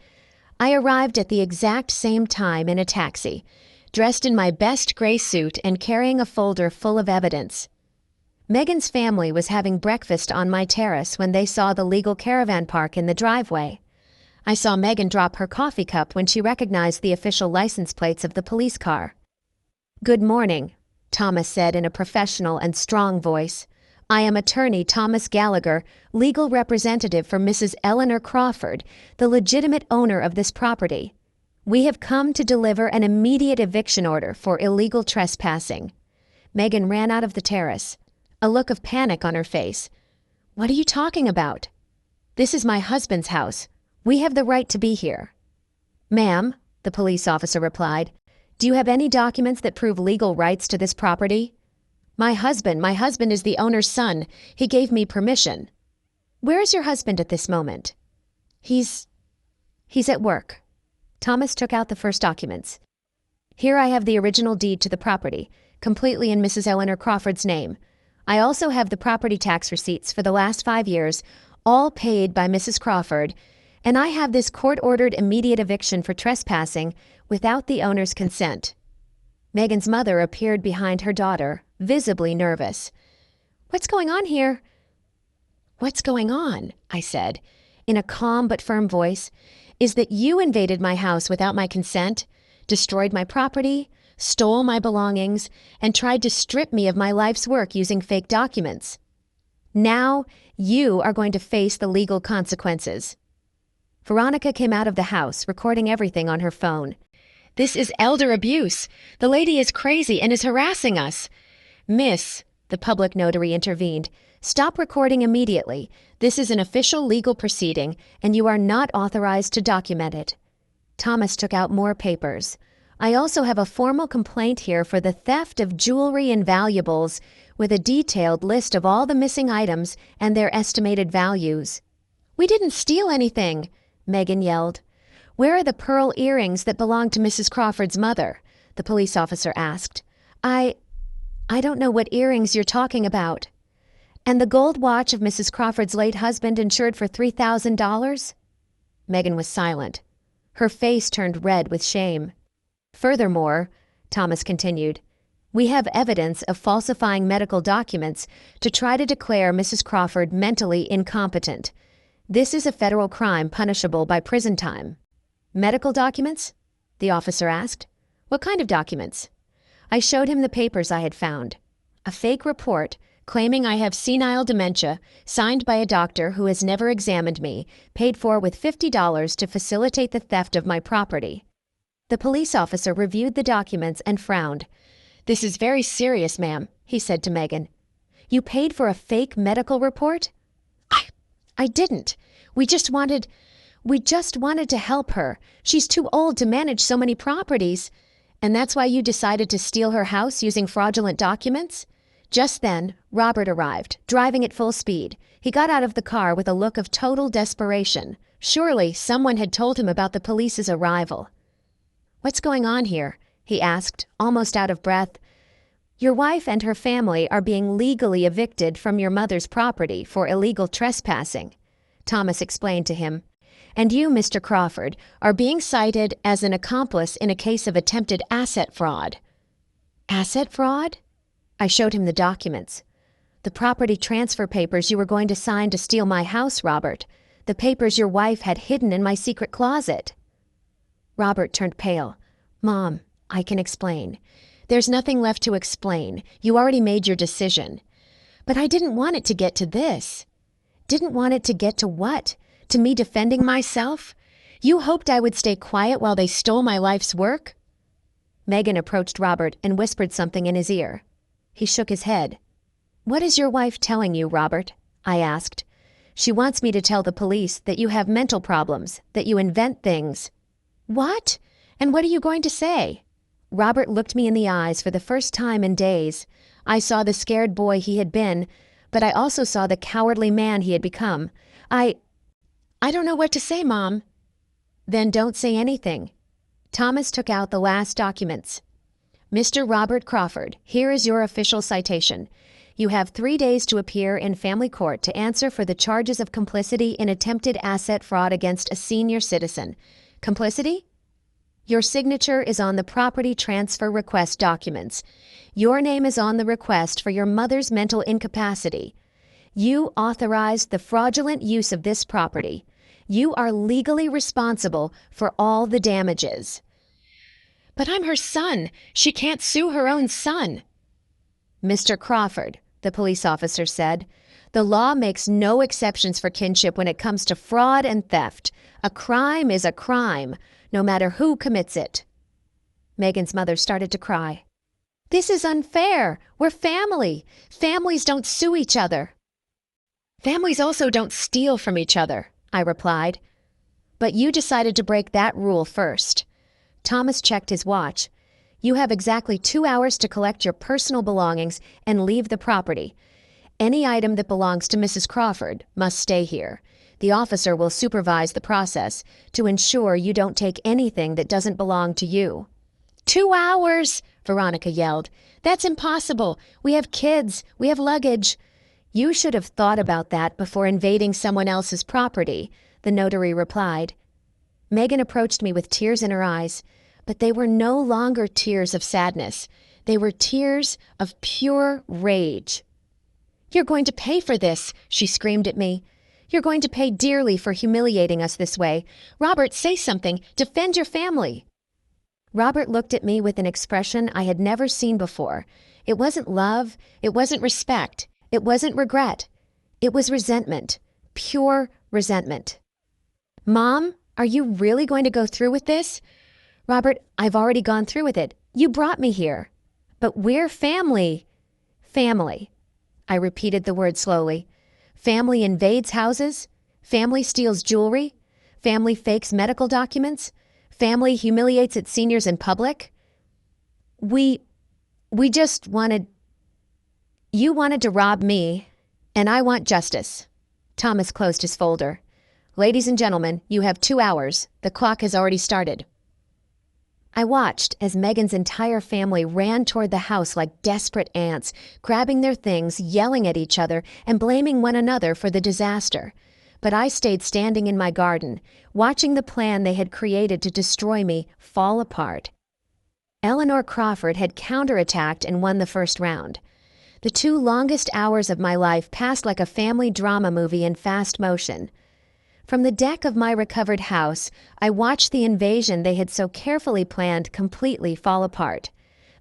I arrived at the exact same time in a taxi, dressed in my best gray suit and carrying a folder full of evidence. Megan's family was having breakfast on my terrace when they saw the legal caravan park in the driveway. I saw Megan drop her coffee cup when she recognized the official license plates of the police car. "Good morning," Thomas said in a professional and strong voice. "I am attorney Thomas Gallagher, legal representative for Mrs. Eleanor Crawford, the legitimate owner of this property. We have come to deliver an immediate eviction order for illegal trespassing." Megan ran out of the terrace, a look of panic on her face. "What are you talking about?" "This is my husband's house. We have the right to be here." "Ma'am," the police officer replied, "do you have any documents that prove legal rights to this property?" My husband is the owner's son. He gave me permission." "Where is your husband at this moment?" He's at work." Thomas took out the first documents. "Here I have the original deed to the property, completely in Mrs. Eleanor Crawford's name. I also have the property tax receipts for the last 5 years, all paid by Mrs. Crawford, and I have this court-ordered immediate eviction for trespassing without the owner's consent." Megan's mother appeared behind her daughter, visibly nervous. "What's going on here?" "What's going on," I said, in a calm but firm voice, "is that you invaded my house without my consent, destroyed my property, stole my belongings, and tried to strip me of my life's work using fake documents. Now, you are going to face the legal consequences." Veronica came out of the house, recording everything on her phone. "This is elder abuse. The lady is crazy and is harassing us." "Miss," the public notary intervened, "stop recording immediately. This is an official legal proceeding, and you are not authorized to document it." Thomas took out more papers. "I also have a formal complaint here for the theft of jewelry and valuables, with a detailed list of all the missing items and their estimated values." "We didn't steal anything," Megan yelled. "Where are the pearl earrings that belonged to Mrs. Crawford's mother?" the police officer asked. I don't know what earrings you're talking about." "And the gold watch of Mrs. Crawford's late husband insured for $3,000? Megan was silent. Her face turned red with shame. "Furthermore," Thomas continued, "we have evidence of falsifying medical documents to try to declare Mrs. Crawford mentally incompetent. This is a federal crime punishable by prison time." "Medical documents?" the officer asked. "What kind of documents?" I showed him the papers I had found. A fake report claiming I have senile dementia, signed by a doctor who has never examined me, paid for with $50 to facilitate the theft of my property. The police officer reviewed the documents and frowned. "This is very serious, ma'am," he said to Megan. "You paid for a fake medical report?" I didn't. We just wanted to help her. She's too old to manage so many properties." "And that's why you decided to steal her house using fraudulent documents?" Just then, Robert arrived, driving at full speed. He got out of the car with a look of total desperation. Surely someone had told him about the police's arrival. "What's going on here?" he asked, almost out of breath. "Your wife and her family are being legally evicted from your mother's property for illegal trespassing," Thomas explained to him. And you, Mr. Crawford, are being cited as an accomplice in a case of attempted asset fraud." "Asset fraud?" I showed him the documents. "The property transfer papers you were going to sign to steal my house, Robert. The papers your wife had hidden in my secret closet." Robert turned pale. "Mom, I can explain." "There's nothing left to explain. You already made your decision." "But I didn't want it to get to this." "Didn't want it to get to what? To me defending myself? You hoped I would stay quiet while they stole my life's work?" Megan approached Robert and whispered something in his ear. He shook his head. "What is your wife telling you, Robert?" I asked. "She wants me to tell the police that you have mental problems, that you invent things." "What? And what are you going to say?" Robert looked me in the eyes for the first time in days. I saw the scared boy he had been, but I also saw the cowardly man he had become. I don't know what to say, Mom." "Then don't say anything." Thomas took out the last documents. "Mr. Robert Crawford, here is your official citation. You have 3 days to appear in family court to answer for the charges of complicity in attempted asset fraud against a senior citizen. Complicity? Your signature is on the property transfer request documents. Your name is on the request for your mother's mental incapacity. You authorized the fraudulent use of this property. You are legally responsible for all the damages." "But I'm her son. She can't sue her own son." "Mr. Crawford," the police officer said, "the law makes no exceptions for kinship when it comes to fraud and theft. A crime is a crime, no matter who commits it." Megan's mother started to cry. "This is unfair. We're family. Families don't sue each other." "Families also don't steal from each other," I replied. "But you decided to break that rule first." Thomas checked his watch. "You have exactly 2 hours to collect your personal belongings and leave the property. Any item that belongs to Mrs. Crawford must stay here. The officer will supervise the process to ensure you don't take anything that doesn't belong to you." "2 hours!" Veronica yelled. "That's impossible. We have kids. We have luggage." "You should have thought about that before invading someone else's property," the notary replied. Megan approached me with tears in her eyes, but they were no longer tears of sadness. They were tears of pure rage. "You're going to pay for this," she screamed at me. "You're going to pay dearly for humiliating us this way. Robert, say something. Defend your family." Robert looked at me with an expression I had never seen before. It wasn't love. It wasn't respect. It wasn't regret. It was resentment. Pure resentment. "Mom, are you really going to go through with this?" "Robert, I've already gone through with it. You brought me here." "But we're family." "Family." I repeated the word slowly. "Family invades houses. Family steals jewelry. Family fakes medical documents. Family humiliates its seniors in public. We just wanted... You wanted to rob me, and I want justice." Thomas closed his folder. "Ladies and gentlemen, you have 2 hours. The clock has already started." I watched as Megan's entire family ran toward the house like desperate ants, grabbing their things, yelling at each other, and blaming one another for the disaster. But I stayed standing in my garden, watching the plan they had created to destroy me fall apart. Eleanor Crawford had counterattacked and won the first round. The 2 longest hours of my life passed like a family drama movie in fast motion. From the deck of my recovered house, I watched the invasion they had so carefully planned completely fall apart.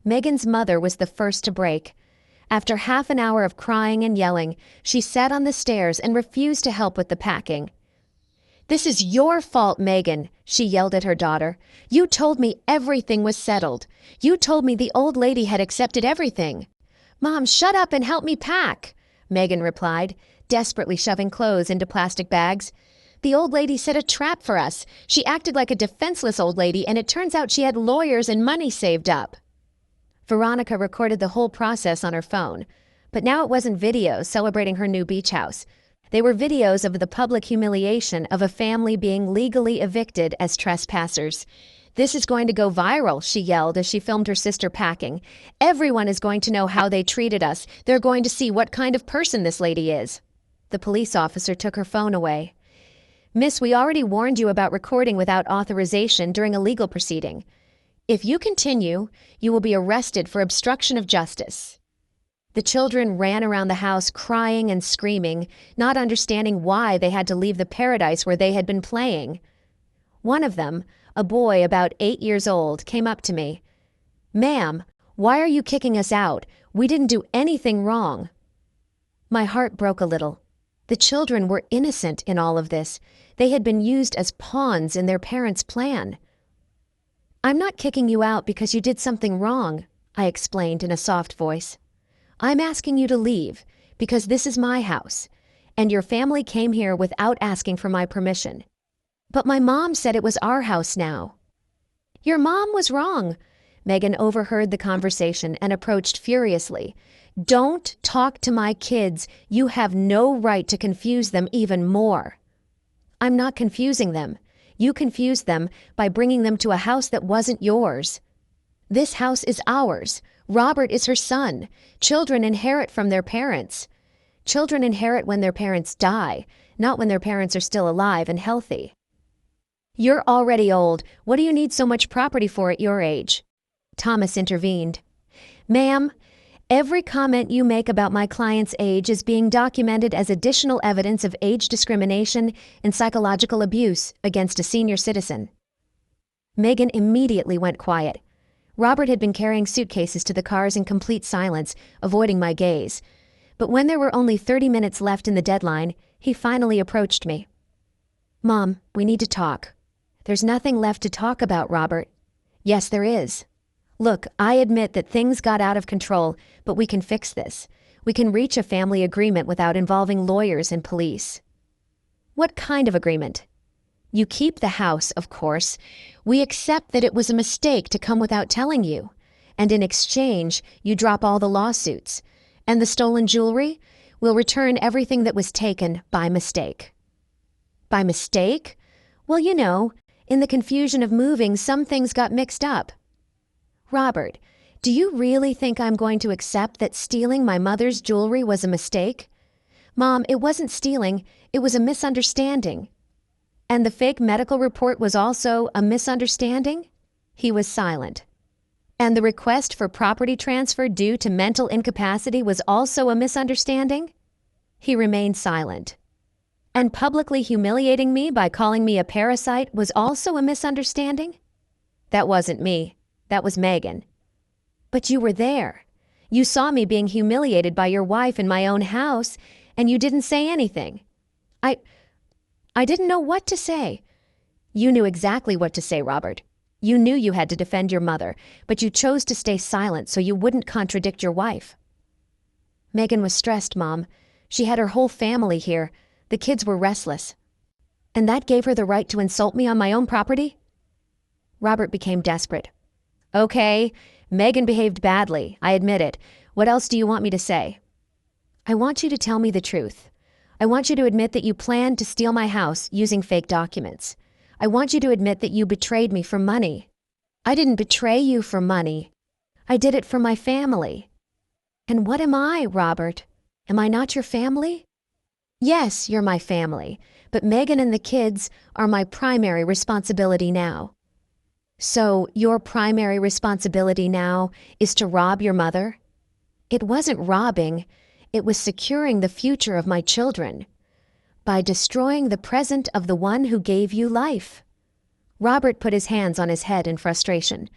Megan's mother was the first to break. After half an hour of crying and yelling, she sat on the stairs and refused to help with the packing. "This is your fault, Megan," she yelled at her daughter. "You told me everything was settled. You told me the old lady had accepted everything." "Mom, shut up and help me pack," Megan replied, desperately shoving clothes into plastic bags. "The old lady set a trap for us. She acted like a defenseless old lady, and it turns out she had lawyers and money saved up." Veronica recorded the whole process on her phone. But now it wasn't videos celebrating her new beach house. They were videos of the public humiliation of a family being legally evicted as trespassers. "This is going to go viral," she yelled as she filmed her sister packing. "Everyone is going to know how they treated us. They're going to see what kind of person this lady is." The police officer took her phone away. Miss, we already warned you about recording without authorization during a legal proceeding. If you continue, you will be arrested for obstruction of justice. The children ran around the house crying and screaming, not understanding why they had to leave the paradise where they had been playing. One of them, a boy about 8 years old, came up to me. "Ma'am, why are you kicking us out? We didn't do anything wrong." My heart broke a little. The children were innocent in all of this. They had been used as pawns in their parents' plan. "I'm not kicking you out because you did something wrong," I explained in a soft voice. "I'm asking you to leave because this is my house, and your family came here without asking for my permission. But my mom said it was our house now." "Your mom was wrong." Megan overheard the conversation and approached furiously. "Don't talk to my kids. You have no right to confuse them even more." "I'm not confusing them. You confused them by bringing them to a house that wasn't yours. This house is ours. Robert is her son. Children inherit from their parents. Children inherit when their parents die, not when their parents are still alive and healthy." "You're already old. What do you need so much property for at your age?" Thomas intervened. "Ma'am, every comment you make about my client's age is being documented as additional evidence of age discrimination and psychological abuse against a senior citizen." Megan immediately went quiet. Robert had been carrying suitcases to the cars in complete silence, avoiding my gaze. But when there were only 30 minutes left in the deadline, he finally approached me. "Mom, we need to talk." "There's nothing left to talk about, Robert." "Yes, there is. Look, I admit that things got out of control, but we can fix this. We can reach a family agreement without involving lawyers and police." "What kind of agreement?" "You keep the house, of course. We accept that it was a mistake to come without telling you. And in exchange, you drop all the lawsuits. And the stolen jewelry? We'll return everything that was taken by mistake." "By mistake?" "Well, you know, in the confusion of moving, some things got mixed up." "Robert, do you really think I'm going to accept that stealing my mother's jewelry was a mistake?" "Mom, it wasn't stealing, it was a misunderstanding." "And the fake medical report was also a misunderstanding?" He was silent. "And the request for property transfer due to mental incapacity was also a misunderstanding?" He remained silent. "And publicly humiliating me by calling me a parasite was also a misunderstanding?" "That wasn't me. That was Megan." "But you were there. You saw me being humiliated by your wife in my own house, and you didn't say anything." I didn't know what to say." "You knew exactly what to say, Robert. You knew you had to defend your mother, but you chose to stay silent so you wouldn't contradict your wife." "Megan was stressed, Mom. She had her whole family here. The kids were restless." "And that gave her the right to insult me on my own property?" Robert became desperate. "Okay, Megan behaved badly. I admit it. What else do you want me to say?" "I want you to tell me the truth. I want you to admit that you planned to steal my house using fake documents. I want you to admit that you betrayed me for money." "I didn't betray you for money. I did it for my family." "And what am I, Robert? Am I not your family?" "Yes, you're my family, but Megan and the kids are my primary responsibility now." "So your primary responsibility now is to rob your mother?" "It wasn't robbing. It was securing the future of my children. By destroying the present of the one who gave you life." Robert put his hands on his head in frustration.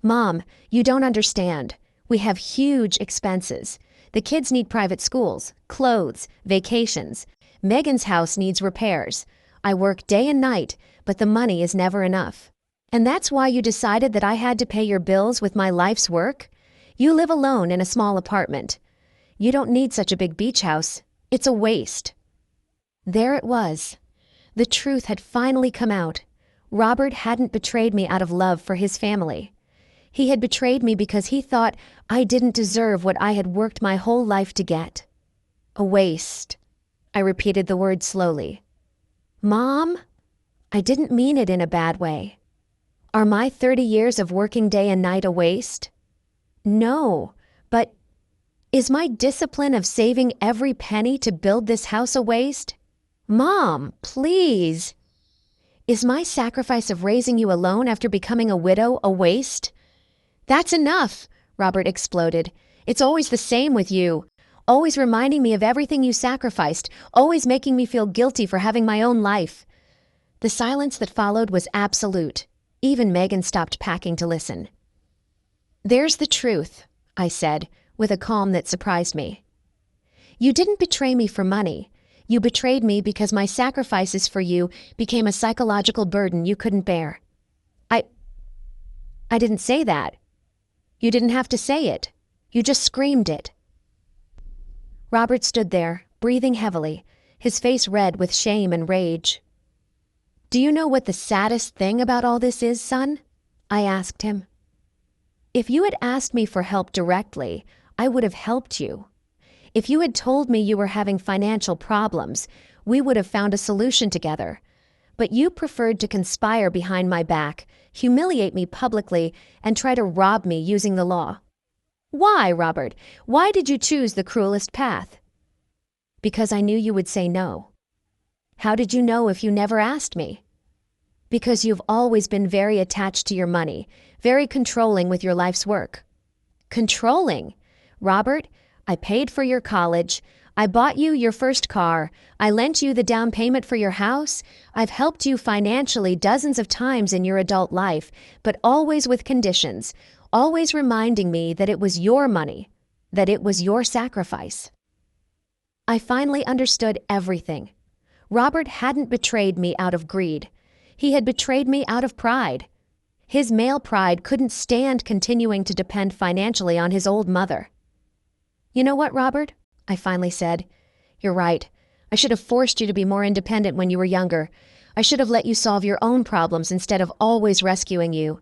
"Mom, you don't understand. We have huge expenses. The kids need private schools, clothes, vacations. Megan's house needs repairs. I work day and night, but the money is never enough. And that's why you decided that I had to pay your bills with my life's work? You live alone in a small apartment. You don't need such a big beach house. It's a waste." There it was. The truth had finally come out. Robert hadn't betrayed me out of love for his family. He had betrayed me because he thought I didn't deserve what I had worked my whole life to get. A waste. I repeated the word slowly. "Mom, I didn't mean it in a bad way. Are my 30 years of working day and night a waste?" "No, but is my discipline of saving every penny to build this house a waste?" Mom, please. Is my sacrifice of raising you alone after becoming a widow a waste? That's enough, Robert exploded. It's always the same with you. Always reminding me of everything you sacrificed, always making me feel guilty for having my own life. The silence that followed was absolute. Even Megan stopped packing to listen. There's the truth, I said, with a calm that surprised me. You didn't betray me for money. You betrayed me because my sacrifices for you became a psychological burden you couldn't bear. I didn't say that. You didn't have to say it. You just screamed it. Robert stood there, breathing heavily, his face red with shame and rage. Do you know what the saddest thing about all this is, son? I asked him. If you had asked me for help directly, I would have helped you. If you had told me you were having financial problems, we would have found a solution together. But you preferred to conspire behind my back, humiliate me publicly, and try to rob me using the law. Why, Robert? Why did you choose the cruelest path? Because I knew you would say no. How did you know if you never asked me? Because you've always been very attached to your money, very controlling with your life's work. Controlling? Robert, I paid for your college. I bought you your first car. I lent you the down payment for your house. I've helped you financially dozens of times in your adult life, but always with conditions, always reminding me that it was your money, that it was your sacrifice. I finally understood everything. Robert hadn't betrayed me out of greed. He had betrayed me out of pride. His male pride couldn't stand continuing to depend financially on his old mother. You know what, Robert? I finally said. You're right. I should have forced you to be more independent when you were younger. I should have let you solve your own problems instead of always rescuing you.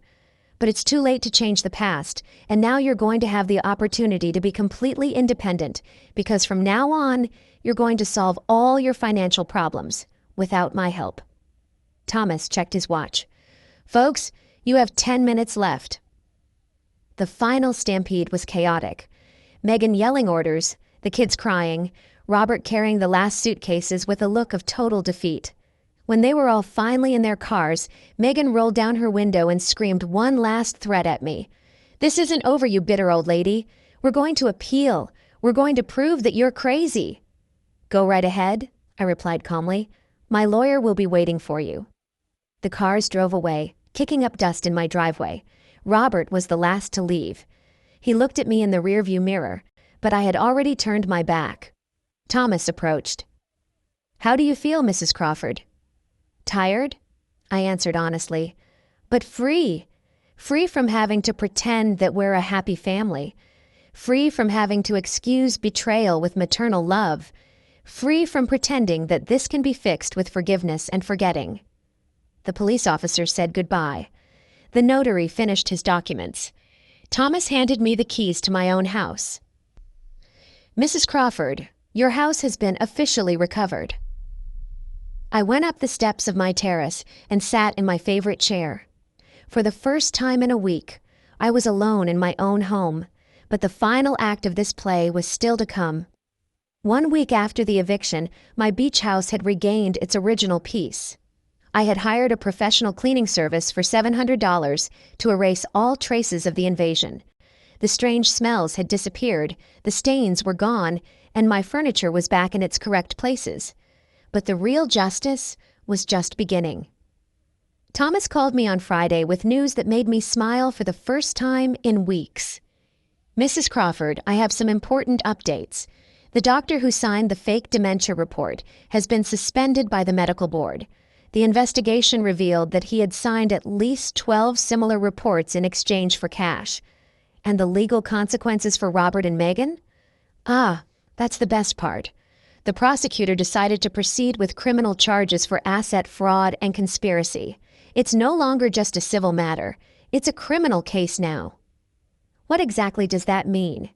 But it's too late to change the past, and now you're going to have the opportunity to be completely independent, because from now on, you're going to solve all your financial problems without my help. Thomas checked his watch. Folks, you have 10 minutes left. The final stampede was chaotic. Megan yelling orders, the kids crying, Robert carrying the last suitcases with a look of total defeat. When they were all finally in their cars, Megan rolled down her window and screamed one last threat at me. This isn't over, you bitter old lady. We're going to appeal. We're going to prove that you're crazy. Go right ahead, I replied calmly. My lawyer will be waiting for you. The cars drove away, kicking up dust in my driveway. Robert was the last to leave. He looked at me in the rearview mirror, but I had already turned my back. Thomas approached. How do you feel, Mrs. Crawford? Tired? I answered honestly. But free. Free from having to pretend that we're a happy family. Free from having to excuse betrayal with maternal love. Free from pretending that this can be fixed with forgiveness and forgetting. The police officer said goodbye. The notary finished his documents. Thomas handed me the keys to my own house. Mrs. Crawford, your house has been officially recovered. I went up the steps of my terrace and sat in my favorite chair. For the first time in a week, I was alone in my own home, but the final act of this play was still to come. 1 week after the eviction, my beach house had regained its original peace. I had hired a professional cleaning service for $700 to erase all traces of the invasion. The strange smells had disappeared, the stains were gone, and my furniture was back in its correct places. But the real justice was just beginning. Thomas called me on Friday with news that made me smile for the first time in weeks. Mrs. Crawford, I have some important updates. The doctor who signed the fake dementia report has been suspended by the medical board. The investigation revealed that he had signed at least 12 similar reports in exchange for cash. And the legal consequences for Robert and Megan? Ah, that's the best part. The prosecutor decided to proceed with criminal charges for asset fraud and conspiracy. It's no longer just a civil matter. It's a criminal case now. What exactly does that mean?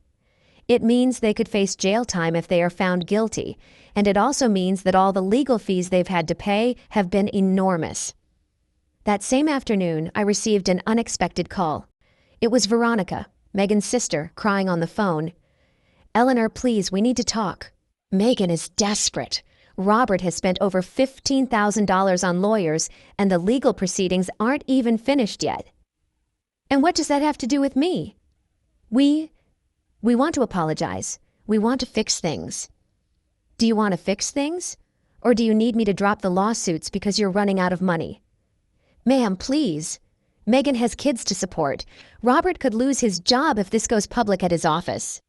It means they could face jail time if they are found guilty, and it also means that all the legal fees they've had to pay have been enormous. That same afternoon, I received an unexpected call. It was Veronica, Megan's sister, crying on the phone. Eleanor, please, we need to talk. Megan is desperate. Robert has spent over $15,000 on lawyers, and the legal proceedings aren't even finished yet. And what does that have to do with me? We want to apologize. We want to fix things. Do you want to fix things? Or do you need me to drop the lawsuits because you're running out of money? Ma'am, please. Megan has kids to support. Robert could lose his job if this goes public at his office.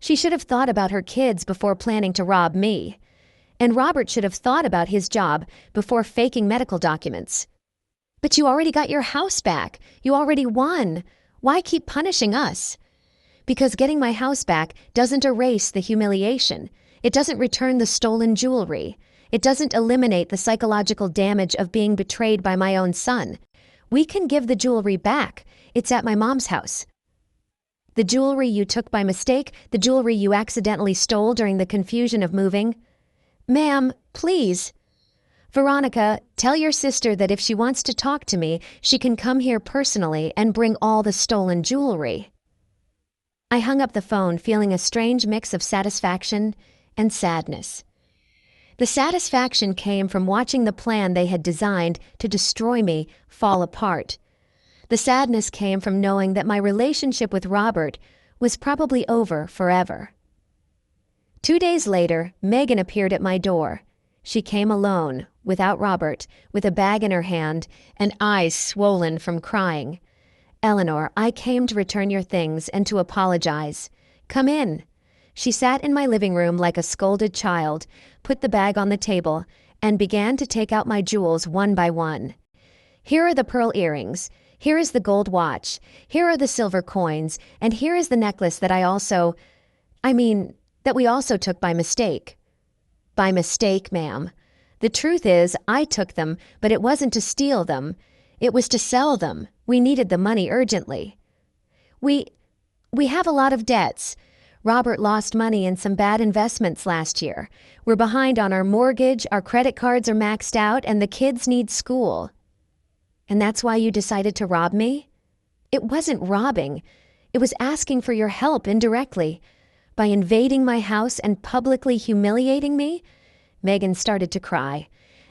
She should have thought about her kids before planning to rob me. And Robert should have thought about his job before faking medical documents. But you already got your house back. You already won. Why keep punishing us? Because getting my house back doesn't erase the humiliation. It doesn't return the stolen jewelry. It doesn't eliminate the psychological damage of being betrayed by my own son. We can give the jewelry back. It's at my mom's house. The jewelry you took by mistake, the jewelry you accidentally stole during the confusion of moving. Ma'am, please. Veronica, tell your sister that if she wants to talk to me, she can come here personally and bring all the stolen jewelry. I hung up the phone feeling a strange mix of satisfaction and sadness. The satisfaction came from watching the plan they had designed to destroy me fall apart. The sadness came from knowing that my relationship with Robert was probably over forever. 2 days later, Megan appeared at my door. She came alone, without Robert, with a bag in her hand and eyes swollen from crying. Eleanor, I came to return your things and to apologize. Come in. She sat in my living room like a scolded child, put the bag on the table, and began to take out my jewels one by one. Here are the pearl earrings. Here is the gold watch. Here are the silver coins. And here is the necklace that that we also took by mistake. By mistake, ma'am. The truth is, I took them, but it wasn't to steal them. It was to sell them. We needed the money urgently. We have a lot of debts. Robert lost money in some bad investments last year. We're behind on our mortgage, our credit cards are maxed out, and the kids need school. And that's why you decided to rob me? It wasn't robbing. It was asking for your help indirectly. By invading my house and publicly humiliating me? Megan started to cry.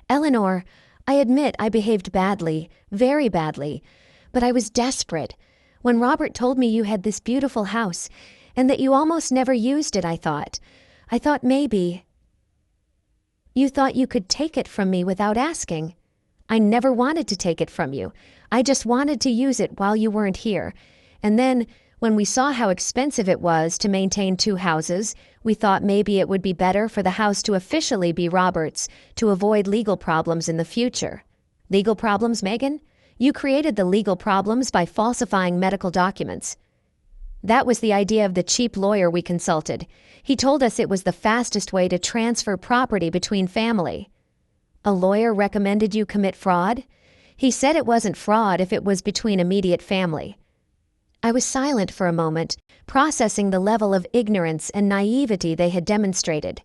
Eleanor, I admit I behaved badly, very badly, but I was desperate. When Robert told me you had this beautiful house and that you almost never used it, I thought maybe you thought you could take it from me without asking. I never wanted to take it from you. I just wanted to use it while you weren't here. And then, when we saw how expensive it was to maintain 2 houses, we thought maybe it would be better for the house to officially be Robert's to avoid legal problems in the future. Legal problems, Megan? You created the legal problems by falsifying medical documents. That was the idea of the cheap lawyer we consulted. He told us it was the fastest way to transfer property between family. A lawyer recommended you commit fraud? He said it wasn't fraud if it was between immediate family. I was silent for a moment, processing the level of ignorance and naivety they had demonstrated.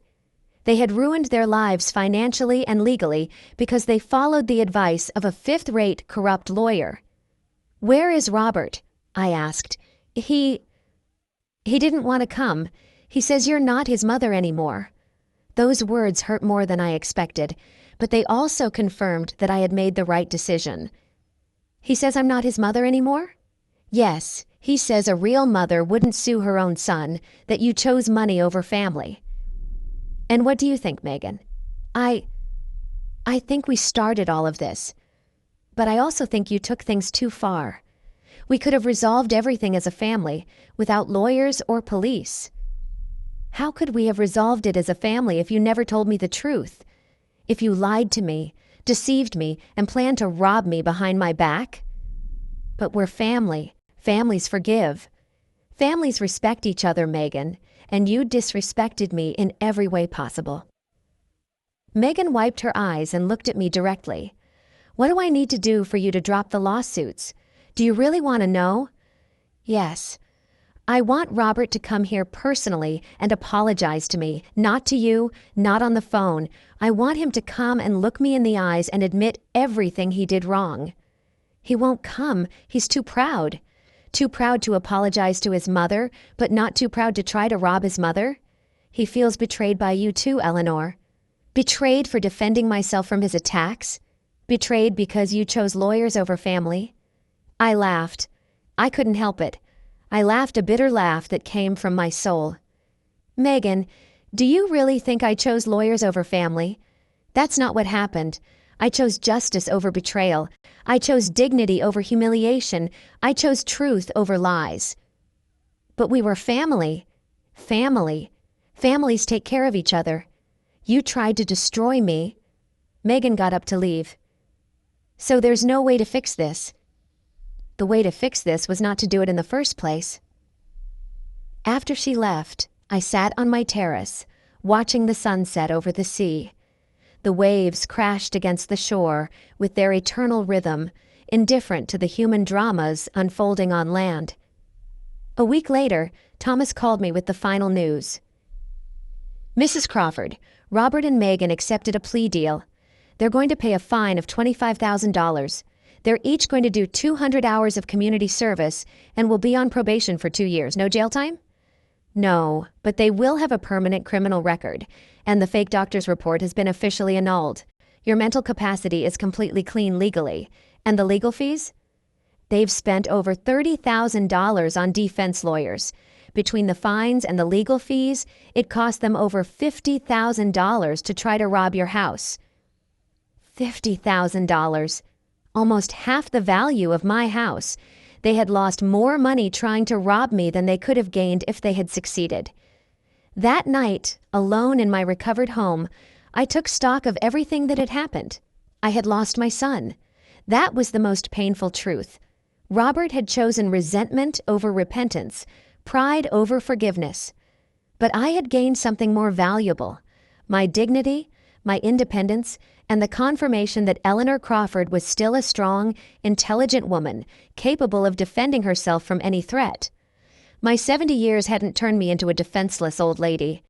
They had ruined their lives financially and legally because they followed the advice of a fifth-rate corrupt lawyer. Where is Robert? I asked. He didn't want to come. He says you're not his mother anymore. Those words hurt more than I expected, but they also confirmed that I had made the right decision. He says I'm not his mother anymore? Yes, he says a real mother wouldn't sue her own son, that you chose money over family. And what do you think, Megan? I think we started all of this. But I also think you took things too far. We could have resolved everything as a family, without lawyers or police. How could we have resolved it as a family if you never told me the truth? If you lied to me, deceived me, and planned to rob me behind my back? But we're family. Families forgive. Families respect each other, Megan, and you disrespected me in every way possible. Megan wiped her eyes and looked at me directly. What do I need to do for you to drop the lawsuits? Do you really want to know? Yes. I want Robert to come here personally and apologize to me, not to you, not on the phone. I want him to come and look me in the eyes and admit everything he did wrong. He won't come. He's too proud. Too proud to apologize to his mother, but not too proud to try to rob his mother? He feels betrayed by you too, Eleanor. Betrayed for defending myself from his attacks? Betrayed because you chose lawyers over family? I laughed. I couldn't help it. I laughed a bitter laugh that came from my soul. Megan, do you really think I chose lawyers over family? That's not what happened. I chose justice over betrayal. I chose dignity over humiliation. I chose truth over lies. But we were family. Family. Families take care of each other. You tried to destroy me. Megan got up to leave. So there's no way to fix this. The way to fix this was not to do it in the first place. After she left, I sat on my terrace, watching the sunset over the sea. The waves crashed against the shore with their eternal rhythm, indifferent to the human dramas unfolding on land. A week later, Thomas called me with the final news. Mrs. Crawford, Robert and Megan accepted a plea deal. They're going to pay a fine of $25,000. They're each going to do 200 hours of community service and will be on probation for 2 years. No jail time? No, but they will have a permanent criminal record, and the fake doctor's report has been officially annulled. Your mental capacity is completely clean legally. And the legal fees? They've spent over $30,000 on defense lawyers. Between the fines and the legal fees, it cost them over $50,000 to try to rob your house. $50,000. Almost half the value of my house. They had lost more money trying to rob me than they could have gained if they had succeeded. That night, alone in my recovered home, I took stock of everything that had happened. I had lost my son. That was the most painful truth. Robert had chosen resentment over repentance, pride over forgiveness. But I had gained something more valuable: my dignity, my independence, and the confirmation that Eleanor Crawford was still a strong, intelligent woman, capable of defending herself from any threat. My 70 years hadn't turned me into a defenseless old lady.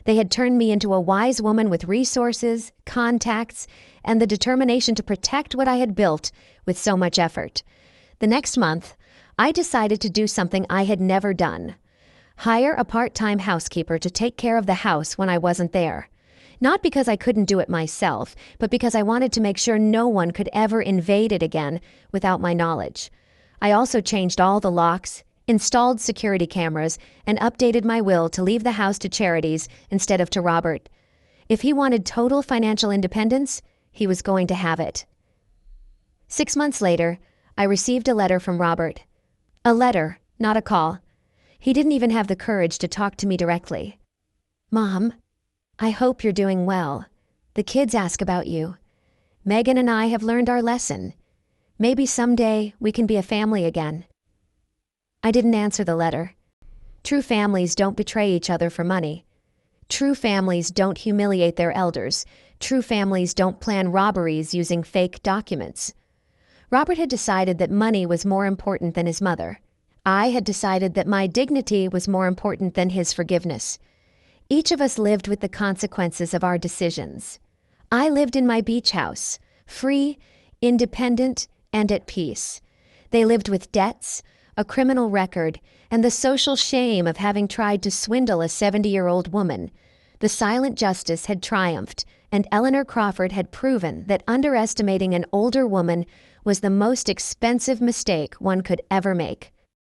They had turned me into a wise woman with resources, contacts, and the determination to protect what I had built with so much effort. The next month, I decided to do something I had never done: hire a part-time housekeeper to take care of the house when I wasn't there. Not because I couldn't do it myself, but because I wanted to make sure no one could ever invade it again without my knowledge. I also changed all the locks, installed security cameras, and updated my will to leave the house to charities instead of to Robert. If he wanted total financial independence, he was going to have it. 6 months later, I received a letter from Robert. A letter, not a call. He didn't even have the courage to talk to me directly. Mom, I hope you're doing well. The kids ask about you. Megan and I have learned our lesson. Maybe someday we can be a family again. I didn't answer the letter. True families don't betray each other for money. True families don't humiliate their elders. True families don't plan robberies using fake documents. Robert had decided that money was more important than his mother. I had decided that my dignity was more important than his forgiveness. Each of us lived with the consequences of our decisions. I lived in my beach house, free, independent, and at peace. They lived with debts, a criminal record, and the social shame of having tried to swindle a 70-year-old woman. The silent justice had triumphed, and Eleanor Crawford had proven that underestimating an older woman was the most expensive mistake one could ever make.